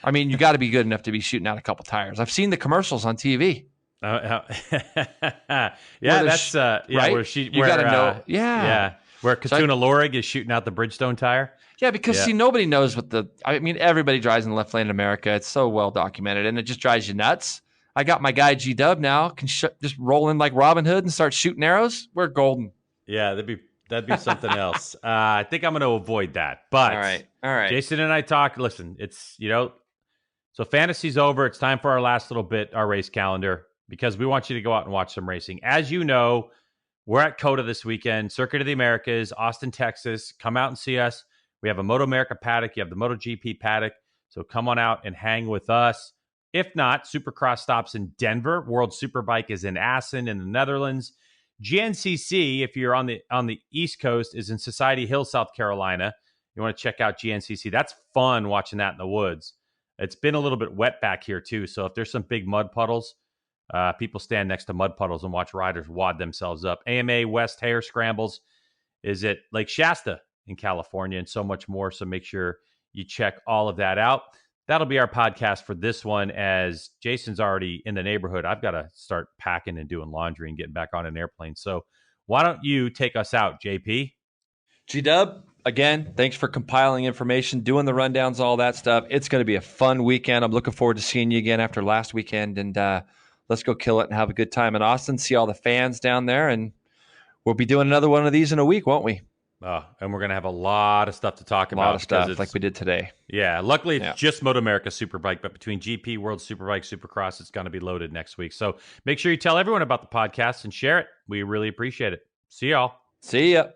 I mean, you got to be good enough to be shooting out a couple tires. I've seen the commercials on TV. Yeah, right? Where got to know. Yeah. Where Katuna Lorig is shooting out the Bridgestone tire. Yeah, because see, nobody knows everybody drives in the left lane in America. It's so well documented, and it just drives you nuts. I got my guy G-Dub now, can just roll in like Robin Hood and start shooting arrows. We're golden. Yeah, that'd be something else. I think I'm going to avoid that. But all right. Jason and I talked. Listen, it's so fantasy's over. It's time for our last little bit, our race calendar, because we want you to go out and watch some racing. As you know, we're at COTA this weekend, Circuit of the Americas, Austin, Texas. Come out and see us. We have a MotoAmerica paddock. You have the MotoGP paddock. So come on out and hang with us. If not, Supercross stops in Denver. World Superbike is in Assen in the Netherlands. GNCC, if you're on the East Coast, is in Society Hill, South Carolina. You want to check out GNCC. That's fun watching that in the woods. It's been a little bit wet back here too, so if there's some big mud puddles, people stand next to mud puddles and watch riders wad themselves up. AMA West Hare Scrambles is at Lake Shasta in California and so much more, so make sure you check all of that out. that'll be our podcast for this one. As Jason's already in the neighborhood, I've got to start packing and doing laundry and getting back on an airplane. So why don't you take us out, JP? G-Dub, again, thanks for compiling information, doing the rundowns, all that stuff. It's going to be a fun weekend. I'm looking forward to seeing you again after last weekend, and let's go kill it and have a good time in Austin, see all the fans down there, and we'll be doing another one of these in a week, won't we? And we're going to have a lot of stuff to talk about. A lot of stuff like we did today. Yeah, luckily it's just MotoAmerica Superbike, but between GP, World Superbike, Supercross, it's going to be loaded next week. So make sure you tell everyone about the podcast and share it. We really appreciate it. See y'all. See ya.